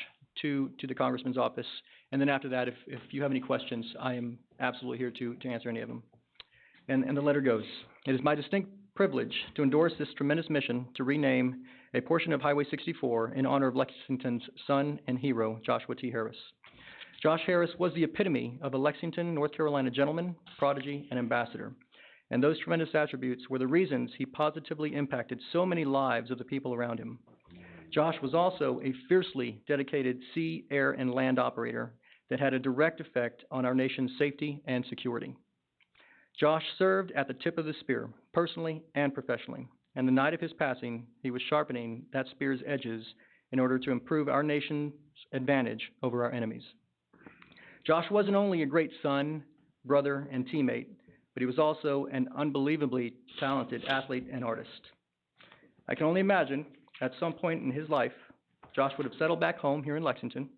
to the congressman's office, and then after that, if you have any questions, I am absolutely here to answer any of them. And the letter goes, "It is my distinct privilege to endorse this tremendous mission to rename a portion of Highway 64 in honor of Lexington's son and hero, Joshua T. Harris. Josh Harris was the epitome of a Lexington, North Carolina gentleman, prodigy, and ambassador. And those tremendous attributes were the reasons he positively impacted so many lives of the people around him. Josh was also a fiercely dedicated sea, air, and land operator that had a direct effect on our nation's safety and security. Josh served at the tip of the spear, personally and professionally, and the night of his passing, he was sharpening that spear's edges in order to improve our nation's advantage over our enemies. Josh wasn't only a great son, brother, and teammate, but he was also an unbelievably talented athlete and artist. I can only imagine, at some point in his life, Josh would have settled back home here in Lexington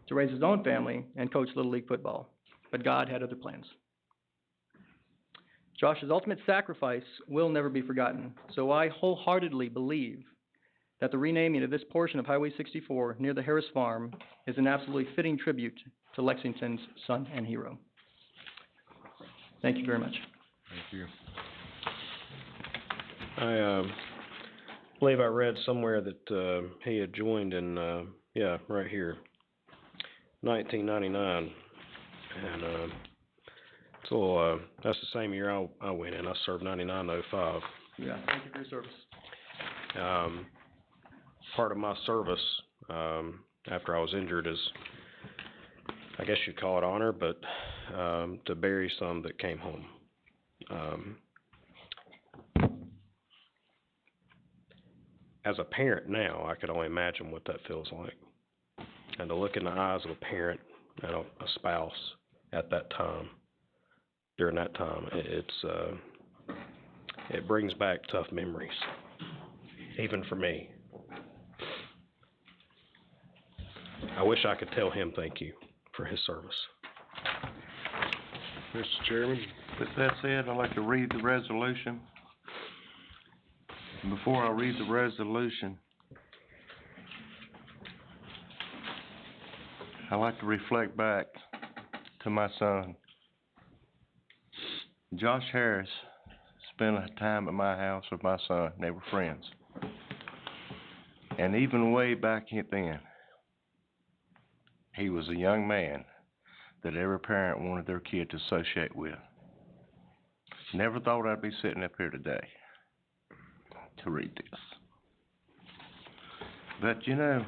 to raise his own family and coach Little League football, but God had other plans. Josh's ultimate sacrifice will never be forgotten, so I wholeheartedly believe that the renaming of this portion of Highway 64 near the Harris Farm is an absolutely fitting tribute to Lexington's son and hero. Thank you very much. Thank you. I believe I read somewhere that he had joined in, right here, 1999, and so that's the same year I went in. I served 99 to 05. Yeah, thank you for your service. Part of my service after I was injured is, I guess you'd call it honor, but to bury some that came home. As a parent now, I could only imagine what that feels like. And to look in the eyes of a parent and a spouse at that time, during that time, it brings back tough memories, even for me. I wish I could tell him thank you for his service. Mr. Chairman, With that said, I'd like to read the resolution. And before I read the resolution, I'd like to reflect back to my son. Josh Harris spent time at my house with my son. They were friends. And even way back then, he was a young man that every parent wanted their kid to associate with. Never thought I'd be sitting up here today to read this. But you know,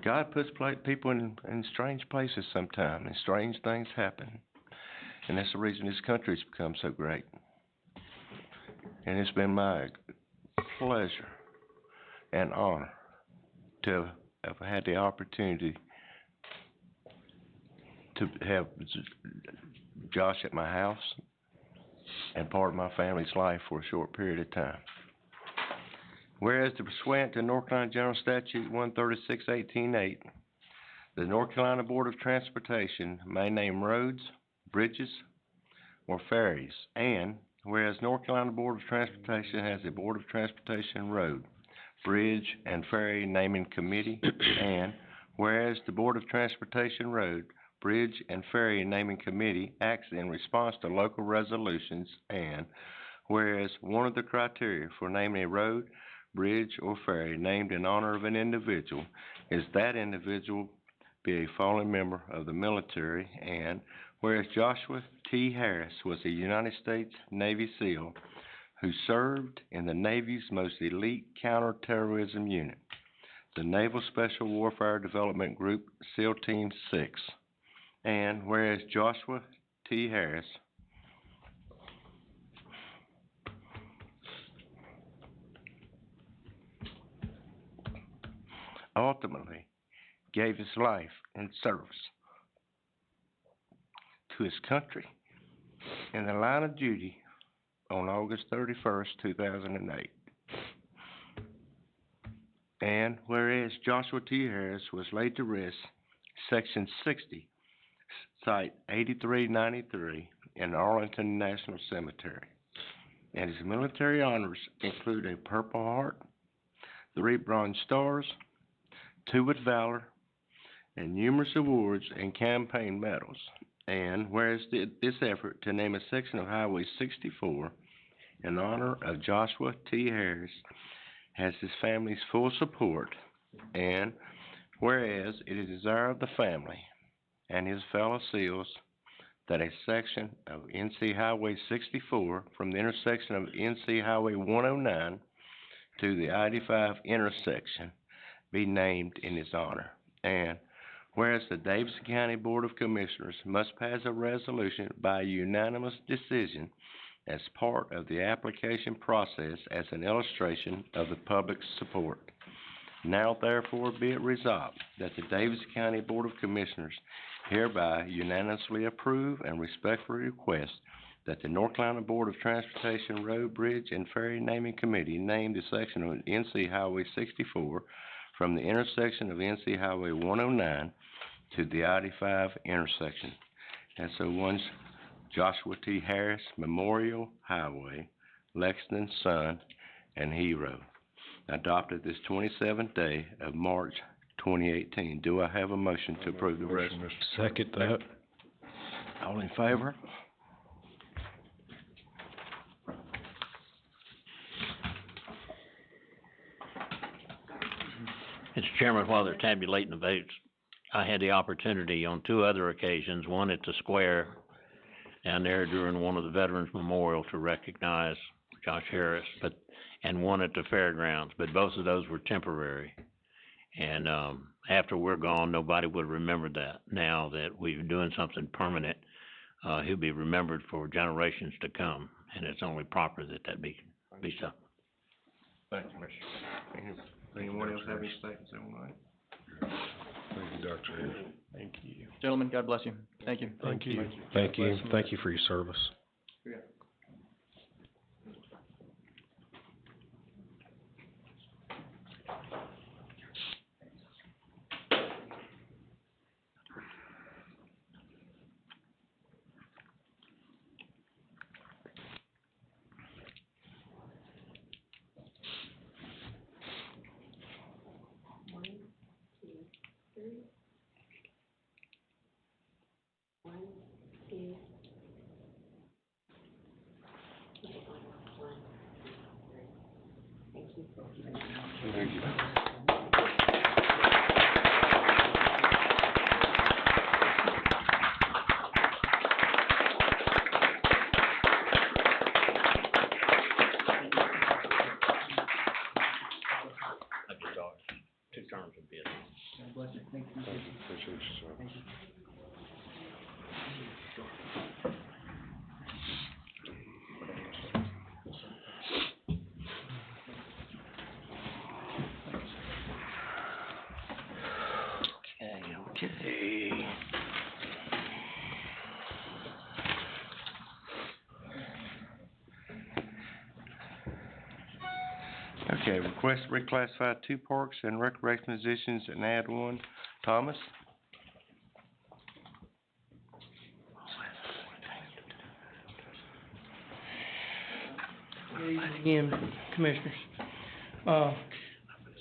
God puts people in strange places sometimes, and strange things happen. And that's the reason this country's become so great. And it's been my pleasure and honor to have had the opportunity to have Josh at my house and part of my family's life for a short period of time. Whereas pursuant to North Carolina General Statute 136.18.8, the North Carolina Board of Transportation may name roads, bridges, or ferries, and whereas North Carolina Board of Transportation has a Board of Transportation Road, Bridge, and Ferry Naming Committee, and whereas the Board of Transportation Road, Bridge, and Ferry Naming Committee acts in response to local resolutions, and whereas one of the criteria for naming a road, bridge, or ferry named in honor of an individual is that individual be a fallen member of the military, and whereas Joshua T. Harris was a United States Navy SEAL who served in the Navy's most elite counterterrorism unit, the Naval Special Warfare Development Group, SEAL Team 6, and whereas Joshua T. Harris ultimately gave his life in service to his country in the line of duty on August 31st, 2008. And whereas Joshua T. Harris was laid to rest, Section 60, Site 8393 in Arlington National Cemetery. And his military honors include a Purple Heart, 3 Bronze Stars, 2 with Valor, and numerous awards and campaign medals. And whereas this effort to name a section of Highway 64 in honor of Joshua T. Harris has his family's full support, and whereas it is the desire of the family and his fellow SEALs that a section of NC Highway 64 from the intersection of NC Highway 109 to the I-85 intersection be named in his honor. And whereas the Davidson County Board of Commissioners must pass a resolution by unanimous decision as part of the application process as an illustration of the public's support. Now therefore be it resolved that the Davidson County Board of Commissioners hereby unanimously approve and respectfully request that the North Carolina Board of Transportation Road, Bridge, and Ferry Naming Committee name the section of NC Highway 64 from the intersection of NC Highway 109 to the I-85 intersection. And so one's Joshua T. Harris Memorial Highway, Lexington, son, and hero, adopted this 27th day of March 2018. Do I have a motion to approve the resolution? Second that. All in favor? Mr. Chairman, while they're tabulating the votes, I had the opportunity on 2 other occasions, one at the square down there during one of the Veterans Memorial to recognize Josh Harris, and one at the fairgrounds, but both of those were temporary. And after we're gone, nobody would remember that. Now that we're doing something permanent, he'll be remembered for generations to come, and it's only proper that that be so. Thank you, Mr. Anyone else have any statements they want to make? thank you, Dr. Thank you. Gentlemen, God bless you. Thank you. Thank you. Thank you. Thank you for your service. Okay. Okay, request to reclassify 2 parks and recreation positions and add 1. Thomas? Good evening again, Commissioners.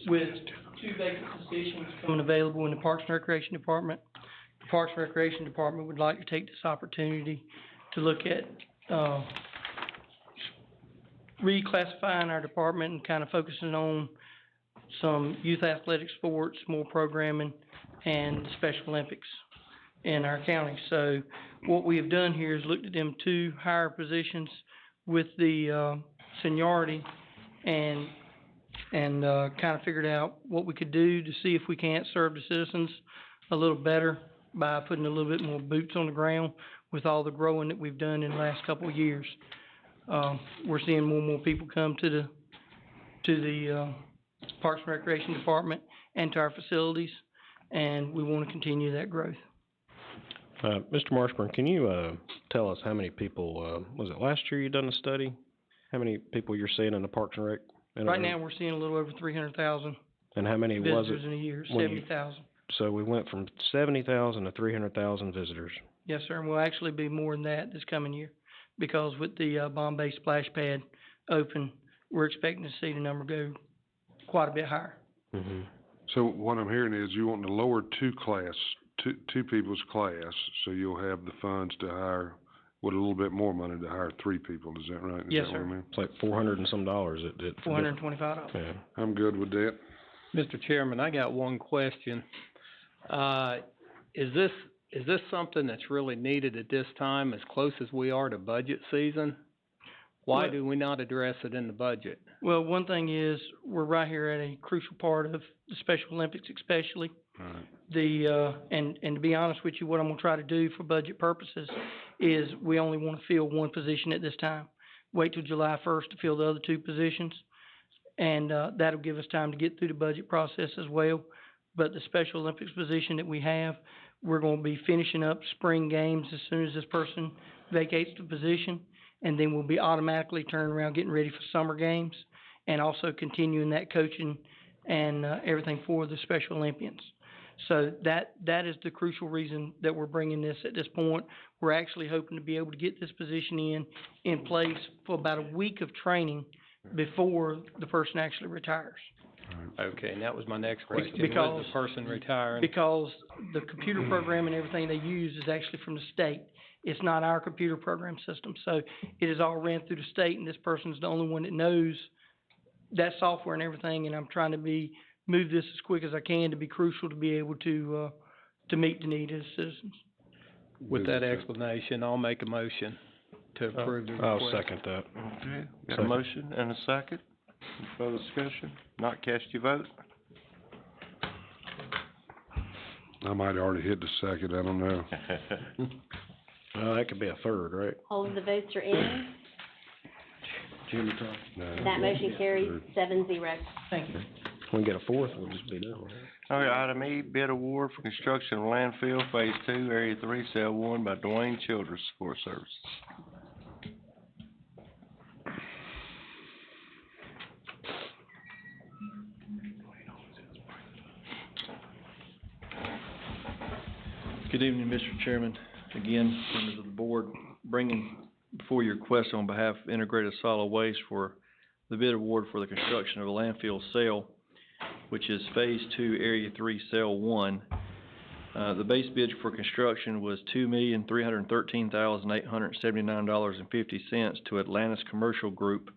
With 2 vacant positions coming available in the Parks and Recreation Department, the Parks and Recreation Department would like to take this opportunity to look at, reclassifying our department and kind of focusing on some youth athletic sports, more programming, and Special Olympics in our county. So what we have done here is looked at them 2 higher positions with the, seniority and kind of figured out what we could do to see if we can't serve the citizens a little better by putting a little bit more boots on the ground with all the growing that we've done in the last couple of years. We're seeing more and more people come to the Parks and Recreation Department and to our facilities, and we want to continue that growth. Mr. Marshburn, can you, tell us how many people, was it last year you done a study? How many people you're seeing in the Parks and Rec? Right now, we're seeing a little over 300,000 And how many was it? visitors in a year, when you- 70,000. So we went from 70,000 to 300,000 visitors. Yes, sir, and we'll actually be more than that this coming year, because with the, Bombay Splash Pad open, we're expecting to see the number go quite a bit higher. Mm-hmm. So what I'm hearing is you want to lower two people's class, so you'll have the funds to hire, with a little bit more money to hire 3 people, is that right? Is Yes, that what I sir. mean? It's like $400 and some dollars. $425. Yeah. I'm good with that. Mr. Chairman, I got one question. Is this something that's really needed at this time, as close as we are to budget season? Why Well- do we not address it in the budget? Well, one thing is, we're right here at a crucial part of the Special Olympics especially. Right. And to be honest with you, what I'm gonna try to do for budget purposes is we only wanna fill 1 position at this time. Wait till July 1st to fill the other 2 positions. And, that'll give us time to get through the budget process as well. But the Special Olympics position that we have, we're gonna be finishing up spring games as soon as this person vacates the position. And then we'll be automatically turning around, getting ready for summer games, and also continuing that coaching and, everything for the Special Olympians. So that is the crucial reason that we're bringing this at this point. We're actually hoping to be able to get this position in place for about a week of training before the person actually retires. Okay, and that was my next question. Because- When's the person retiring? Because the computer program and everything they use is actually from the state. It's not our computer program system, so it is all ran through the state, and this person's the only one that knows that software and everything, and I'm trying to move this as quick as I can to be crucial to be able to meet the need of the citizens. With that explanation, I'll make a motion to approve the request. I'll second that. Okay, got a Second. motion and a second. Any further discussion? Not cast your vote. I might already hit the second, I don't know. That could be a third, right? All of the votes are in. Jimmy Tom. That motion carries 7-0. Thank you. We can get a fourth, we'll just be done with it. All right, item E, bid award for construction of landfill phase 2, area 3, cell 1 by Dwayne Childers Support Services. Good evening, Mr. Chairman. Again, members of the board, bringing before your request on behalf of Integrated Solid Waste for the bid award for the construction of a landfill cell, which is Phase 2, Area 3, Cell 1. The base bid for construction was $2,313,879.50 to Atlantis Commercial Group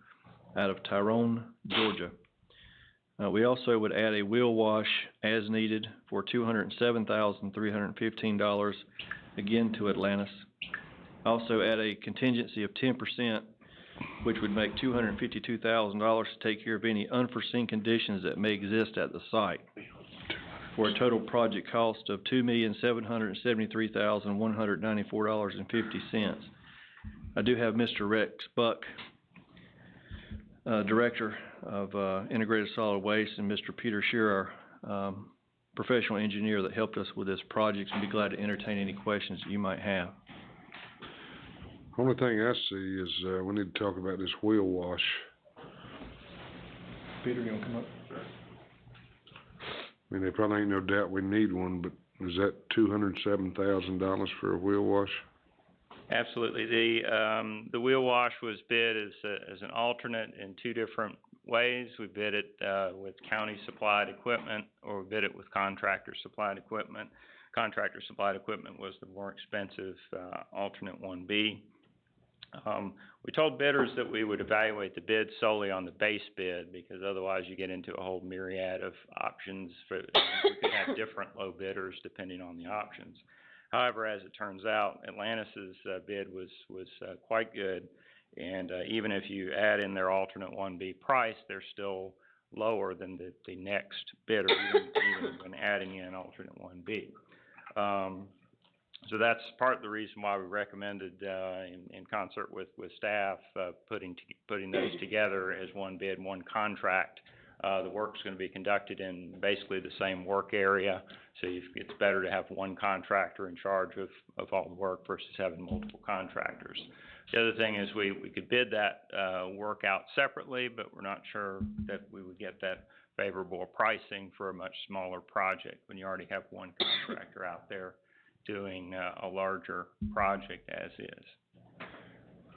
out of Tyrone, Georgia. We also would add a wheel wash as needed for $207,315, again to Atlantis. Also add a contingency of 10%, which would make $252,000 to take care of any unforeseen conditions that may exist at the site, for a total project cost of $2,773,194.50. I do have Mr. Rex Buck, Director of Integrated Solid Waste, and Mr. Peter Shearer, professional engineer that helped us with this project, and be glad to entertain any questions that you might have. Only thing I see is, we need to talk about this wheel wash. Peter, you wanna come up? I mean, there probably ain't no doubt we need one, but is that $207,000 for a wheel wash? Absolutely. The wheel wash was bid as an alternate in two different ways. We bid it, with county supplied equipment, or we bid it with contractor supplied equipment. Contractor supplied equipment was the more expensive, alternate 1B. We told bidders that we would evaluate the bid solely on the base bid, because otherwise you get into a whole myriad of options we could have different low bidders depending on the options. However, as it turns out, Atlantis's bid was quite good, and even if you add in their alternate 1B price, they're still lower than the next bidder, even when adding in alternate 1B. So that's part of the reason why we recommended, in concert with staff, putting those together as one bid, one contract. The work's going to be conducted in basically the same work area, so it's better to have one contractor in charge of all the work versus having multiple contractors. The other thing is we could bid that work out separately, but we're not sure that we would get that favorable pricing for a much smaller project when you already have one contractor out there doing a larger project as is.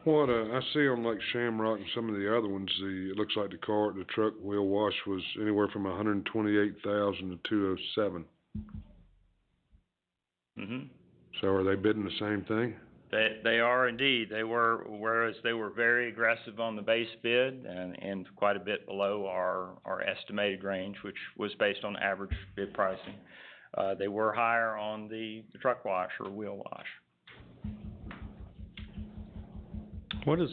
What, I see on like Shamrock and some of the other ones, it looks like the truck wheel wash was anywhere from $128,000 to $207,000. Mm-hmm. So are they bidding the same thing? They are indeed. Whereas they were very aggressive on the base bid and quite a bit below our estimated range, which was based on average bid pricing. They were higher on the truck wash or wheel wash. What is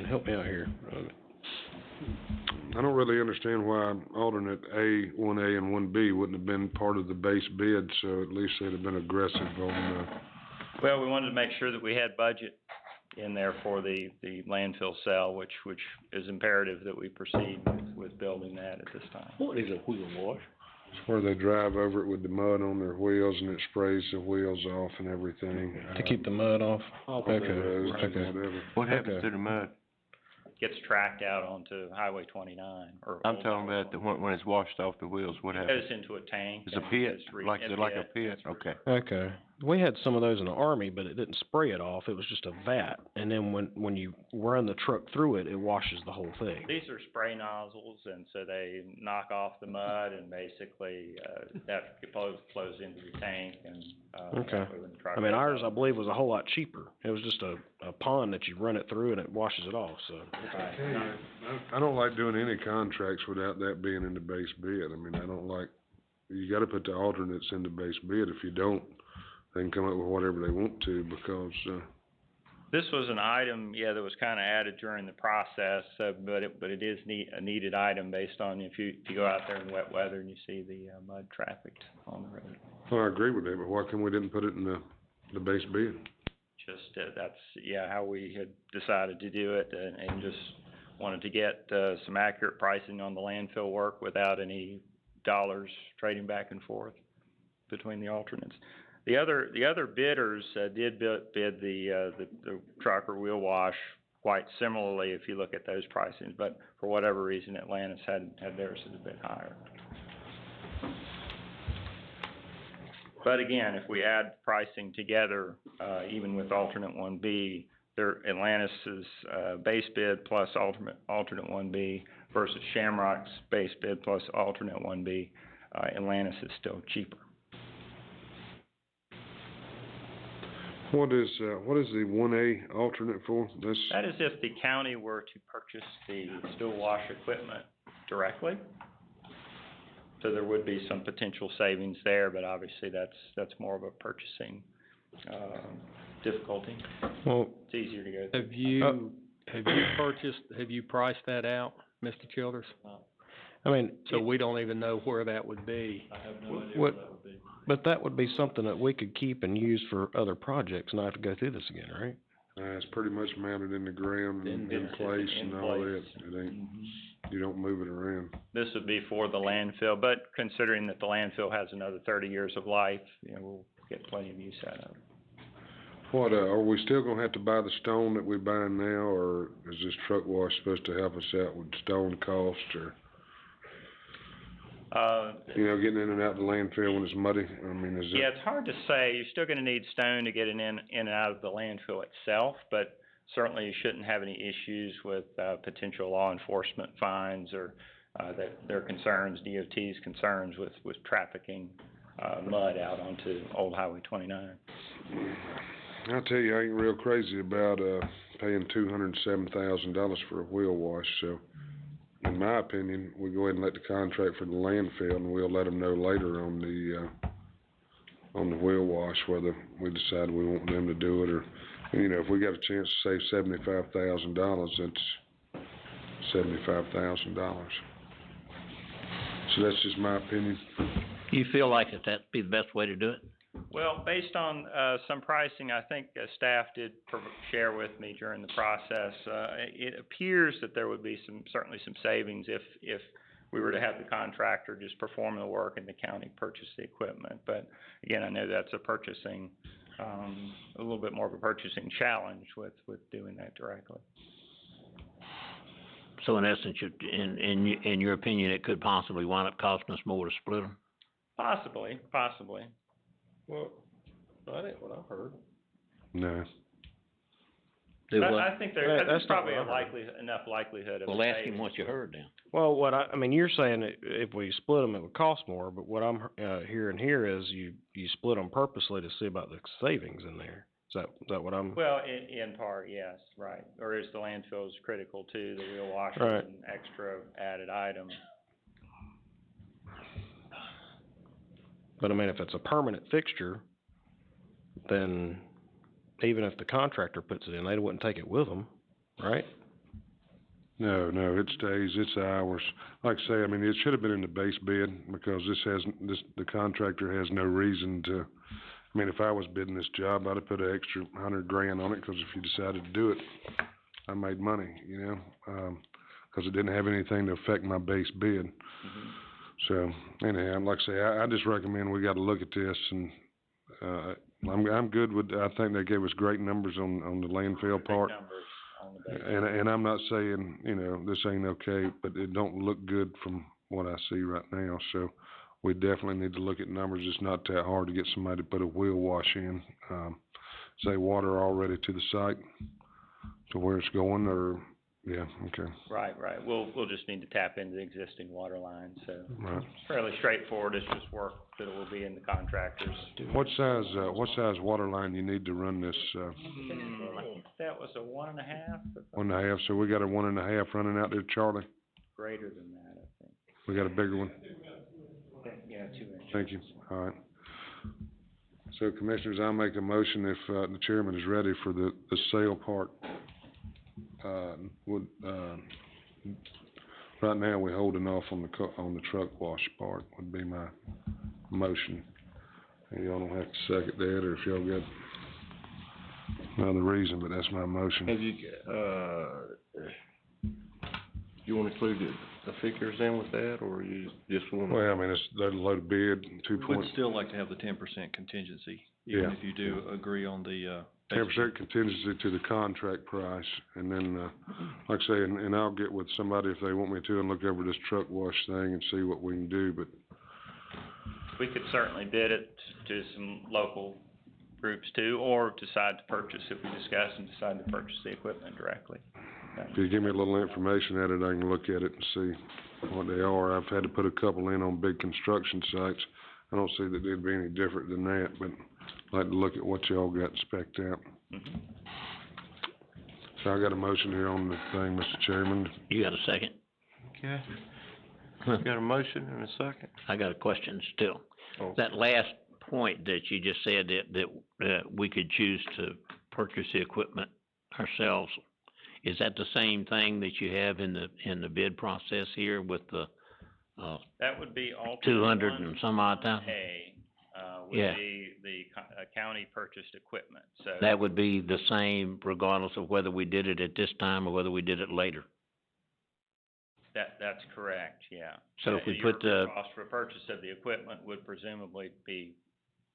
help me out here. I don't really understand why alternate A, 1A and 1B wouldn't have been part of the base bid, so at least they'd have been aggressive on Well, we wanted to make sure that we had budget in there for the landfill cell, which is imperative that we proceed with building that at this time. What is a wheel wash? It's where they drive over it with the mud on their wheels and it sprays the wheels off and everything. To keep the mud off? Off of the roads and whatever. What happens to the mud? Gets tracked out onto Highway 29 or. I'm talking about when it's washed off the wheels, what It happens? goes into a tank. It's a and pit, it's like a pit, okay. Okay. We had some of those in the Army, but it didn't spray it off. It was just a vat. And then when you run the truck through it, it washes the whole thing. These are spray nozzles, and so they knock off the mud, and basically, that flows into the tank, and, Okay. I mean, ours, I believe, was a whole lot cheaper. It was just a pond that you run it through and it washes it off, so. I don't like doing any contracts without that being in the base bid. I mean, you gotta put the alternates in the base bid. If you don't, they can come up with whatever they want to, because, This was an item, that was kinda added during the process, but it is a needed item based on if you go out there in wet weather and you see the, mud trafficked on the road. well, I agree with that, but why come we didn't put it in the base bid? Just, that's, how we had decided to do it, and just wanted to get, some accurate pricing on the landfill work without any dollars trading back and forth between the alternates. The other bidders, did bid the truck or wheel wash quite similarly if you look at those pricings, but for whatever reason, Atlantis had theirs a bit higher. But again, if we add pricing together, even with alternate 1B, Atlantis's base bid plus alternate 1B versus Shamrock's base bid plus alternate 1B, Atlantis is still cheaper. What is the 1A alternate for? That is if the county were to purchase the still wash equipment directly. So there would be some potential savings there, but obviously that's more of a purchasing, difficulty. Well, It's easier to go through. Have you priced that out, Mr. Childers? I mean. So we don't even know where that would be. I have no idea where that would be. But that would be something that we could keep and use for other projects, not have to go through this again, right? It's pretty much mounted in the ground and in place and all that. It ain't. you don't move it around. This would be for the landfill, but considering that the landfill has another 30 years of life, you know, we'll get plenty of use out of it. What, are we still gonna have to buy the stone that we buy now, or is this truck wash supposed to help us out with stone cost, or, you know, getting in and out of the landfill when it's muddy? I mean, is Yeah, it, it's hard to say. You're still gonna need stone to get it in and out of the landfill itself, but certainly you shouldn't have any issues with, potential law enforcement fines or, their concerns, DOT's concerns with trafficking, mud out onto Old Highway 29. I'll tell you, I ain't real crazy about, paying $207,000 for a wheel wash, so in my opinion, we go ahead and let the contract for the landfill, and we'll let them know later on the wheel wash whether we decide we want them to do it, or, you know, if we got a chance to save $75,000, that's $75,000. So that's just my opinion. You feel like that'd be the best way to do it? Well, based on, some pricing, I think, staff did share with me during the process, it appears that there would be certainly some savings if we were to have the contractor just perform the work and the county purchase the equipment. But again, I know that's a purchasing, a little bit more of a purchasing challenge with doing that directly. So in essence, in your opinion, it could possibly wind up costing us more to split them? Possibly. Well, that ain't what I heard. No. I think there's That's not probably what I heard. enough likelihood of. Well, ask him what you heard then. Well, I mean, you're saying that if we split them, it would cost more, but what I'm, hearing here is you split them purposely to see about the savings in there. Is that what I'm? Well, in part, yes, right. Or is the landfill is critical too, the wheel wash is Right. an extra added item. But I mean, if it's a permanent fixture, then even if the contractor puts it in, they wouldn't take it with them, right? No, it stays, it's ours. Like I say, I mean, it should have been in the base bid, because the contractor has no reason to, I mean, if I was bidding this job, I'd have put an extra $100,000 on it, 'cause if you decided to do it, I made money, you know? 'Cause it didn't have anything to affect my base bid. Mm-hmm. So, anyhow, like I say, I just recommend we gotta look at this, and, I'm good with, I think they gave us great numbers on the landfill part. Numbers on the base. And I'm not saying, you know, this ain't okay, but it don't look good from what I see right now, so we definitely need to look at numbers. It's not that hard to get somebody to put a wheel wash in. Say water already to the site, to where it's going, or, yeah, okay. Right. We'll just need to tap into the existing water line, so Right. it's fairly straightforward. It's just work that will be in the contractors. What size water line you need to run this, I think that was a 1.5. 1.5, so we got a 1.5 running out there, Charlie? Greater than that, I think. We got a bigger one? Yeah, 2 inches. Thank you, all right. So Commissioners, I'll make a motion if, the chairman is ready for the sale part. Right now, we're holding off on the truck wash part, would be my motion. And y'all don't have to second that, or if y'all got another reason, but that's my motion. Have you, you wanna include the figures in with that, or you just wanna? Well, I mean, they're low bid, We'd still like to have the 10% contingency, even Yeah. if you do agree on the, 10% contingency to the contract price, and then, like I say, and I'll get with somebody if they want me to and look over this truck wash thing and see what we can do, but We could certainly bid it to some local groups too, or decide to purchase, if we discuss and decide to purchase the equipment directly. if you give me a little information at it, I can look at it and see what they are. I've had to put a couple in on big construction sites. I don't see that they'd be any different than that, but I'd like to look at what y'all got spec'd out. Mm-hmm. So I got a motion here on the thing, Mr. Chairman. You got a second? Okay. Got a motion and a second? I got a question still. Oh. That last point that you just said that we could choose to purchase the equipment ourselves, is that the same thing that you have in the bid process here with the, That would be alternate 200 and some odd thousand? A, would Yeah. be the county purchased equipment, so. That would be the same regardless of whether we did it at this time or whether we did it later? That's correct, yeah. So if we Your put the- cost for purchase of the equipment would presumably be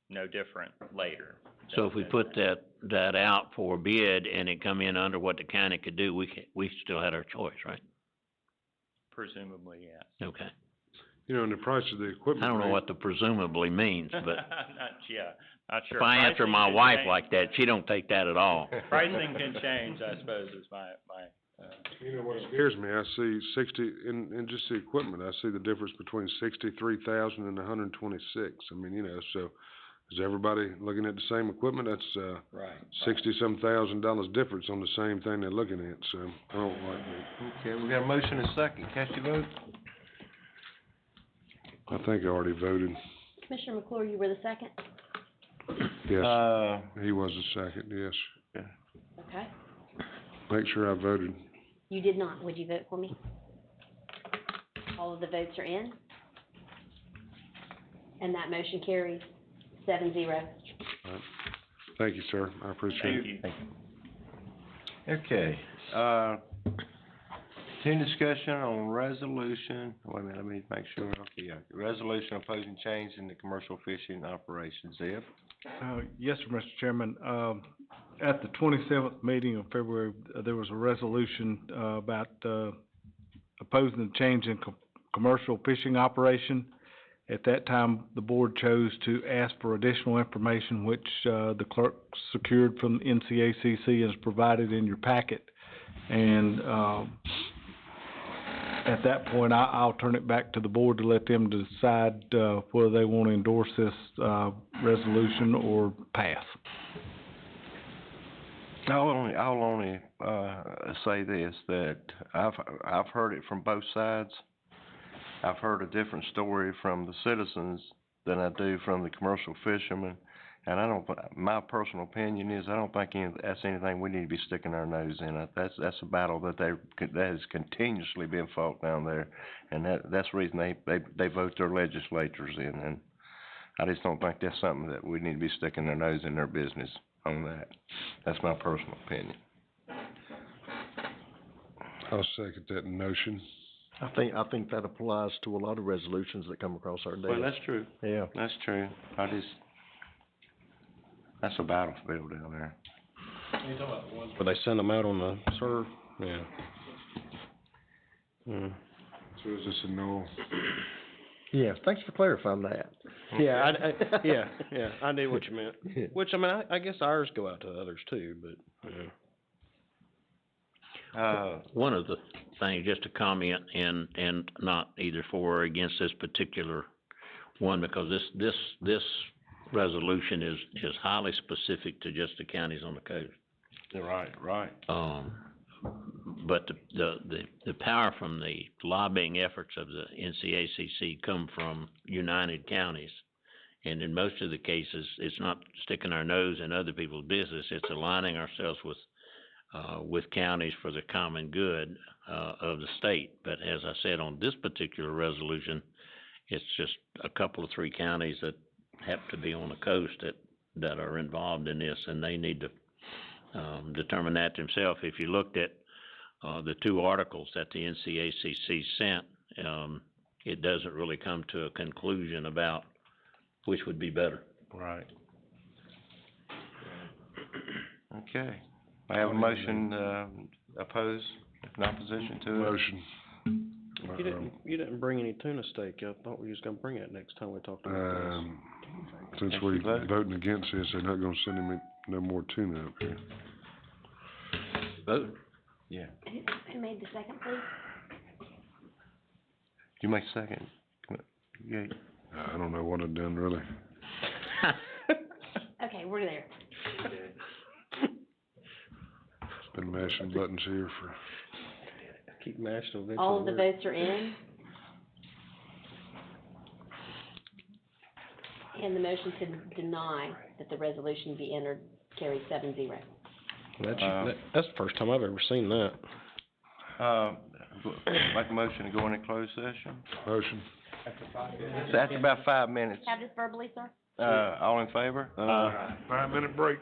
no different later. So if we put that out for bid and it come in under what the county could do, we still had our choice, right? Presumably, yes. Okay. You know, and the price of the equipment. I don't know what the presumably means, but Not sure. if I answer Pricing my can wife change. like that, she don't take that at all. Pricing can change, I suppose, is my. You know, what scares me, I see 60, in just the equipment, I see the difference between 63,000 and 126. I mean, you know, so is everybody looking at the same equipment? That's, Right. $60-some thousand difference on the same thing they're looking at, so I don't like that. Okay, we got a motion and a second. Cast your vote. I think I already voted. Commissioner McClure, you were the second? Yes, he was the second, yes. Okay. Make sure I voted. You did not. Would you vote for me? All of the votes are in. And that motion carries 7-0. All right. Thank you, sir, I appreciate it. Thank you. Okay, continued discussion on resolution, wait a minute, let me make sure, okay, yeah. Resolution opposing change in the commercial fishing operations, Zeb? Yes, sir, Mr. Chairman. At the 27th meeting of February, there was a resolution, about, opposing the change in commercial fishing operation. At that time, the board chose to ask for additional information, which, the clerk secured from NCACC and is provided in your packet. And, at that point, I'll turn it back to the board to let them decide, whether they want to endorse this, resolution or pass. I'll only, say this, that I've heard it from both sides. I've heard a different story from the citizens than I do from the commercial fishermen. And my personal opinion is, I don't think that's anything we need to be sticking our nose in. That's a battle that has continuously been fought down there. And that's the reason they vote their legislators in. And I just don't think that's something that we need to be sticking our nose in their business on that. That's my personal opinion. I'll second that notion. I think that applies to a lot of resolutions that come across our desk. Well, that's true. Yeah. That's true. That's a battlefield down there. You talking about the ones where they send them out on the serve? Yeah. So is this a no? Yeah, thanks for clarifying that. Yeah, I knew what you meant. Which, I mean, I guess ours go out to others too, but, One of the things, just to comment, and not either for or against this particular one, because this resolution is highly specific to just the counties on the coast. Right. But the power from the lobbying efforts of the NCACC come from united counties. And in most of the cases, it's not sticking our nose in other people's business, it's aligning ourselves with counties for the common good, of the state. But as I said, on this particular resolution, it's just a couple of 3 counties that happen to be on the coast that are involved in this, and they need to, determine that themselves. If you looked at, the 2 articles that the NCACC sent, it doesn't really come to a conclusion about which would be better. Right. Okay. I have a motion, oppose, in opposition to it. Motion. you didn't bring any tuna steak. I thought we was gonna bring it next time we talked about this. Since we voting against this, they're not gonna send him no more tuna up here. Vote. Yeah. Who made the second, please? You make second. Yeah. I don't know what I've done, really. Okay, we're there. Been mashing buttons here for... Keep mashing eventually. All of the votes are in. And the motion to deny that the resolution be entered carries 7-0. That's the first time I've ever seen that. Make a motion to go into closed session. Motion. After about 5 minutes. Have this verbally, sir? All in favor? 5-minute break.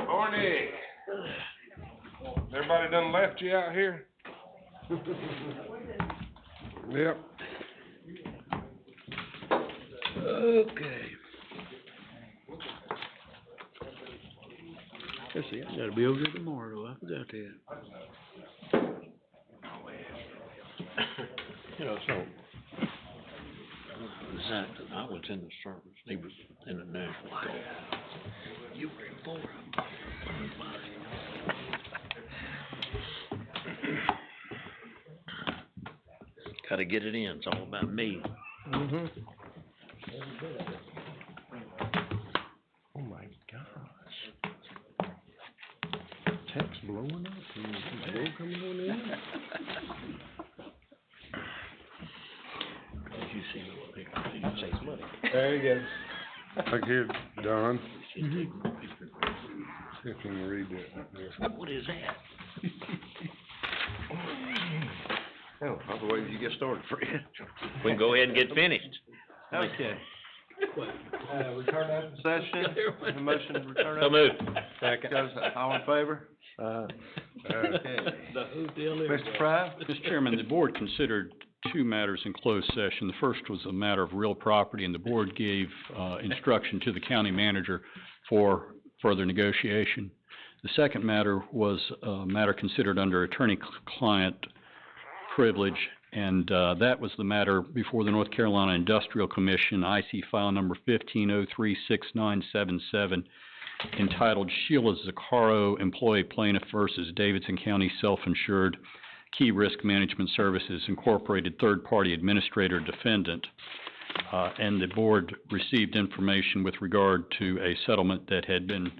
Morning. Everybody done left you out here? Yep. Okay. Let's see, I gotta be over there tomorrow, I forgot that. You know, so, Zach, I was in the service, he was in the National Guard. You were in for him. Gotta get it in, it's all about me. Mm-hmm. Oh my gosh. Text blowing up, blow coming on in. You see the picture, you chase money. There you go. Look here, Don. See if you can read that up there. What is that? Oh, otherwise you get started, Fred. We can go ahead and get finished. Okay. Return to open session, a motion to return. So moved. Second. All in favor? Okay. Mr. Fry? Mr. Chairman, the board considered two matters in closed session. The first was a matter of real property, and the board gave, instruction to the county manager for further negotiation. The second matter was a matter considered under attorney-client privilege, and, that was the matter before the North Carolina Industrial Commission, IC file number 15036977, entitled Sheila Zaccaro, Employee Plaintiff versus Davidson County Self-Insured Key Risk Management Services Incorporated Third Party Administrator Defendant. And the board received information with regard to a settlement that had been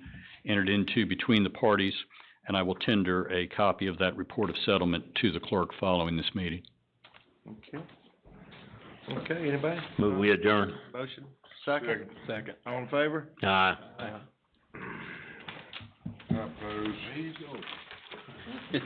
entered into between the parties, and I will tender a copy of that report of settlement to the clerk following this meeting. Okay. Okay, anybody? Move we adjourn. Motion, second? Second. All in favor? Aye. Oppose. There you go.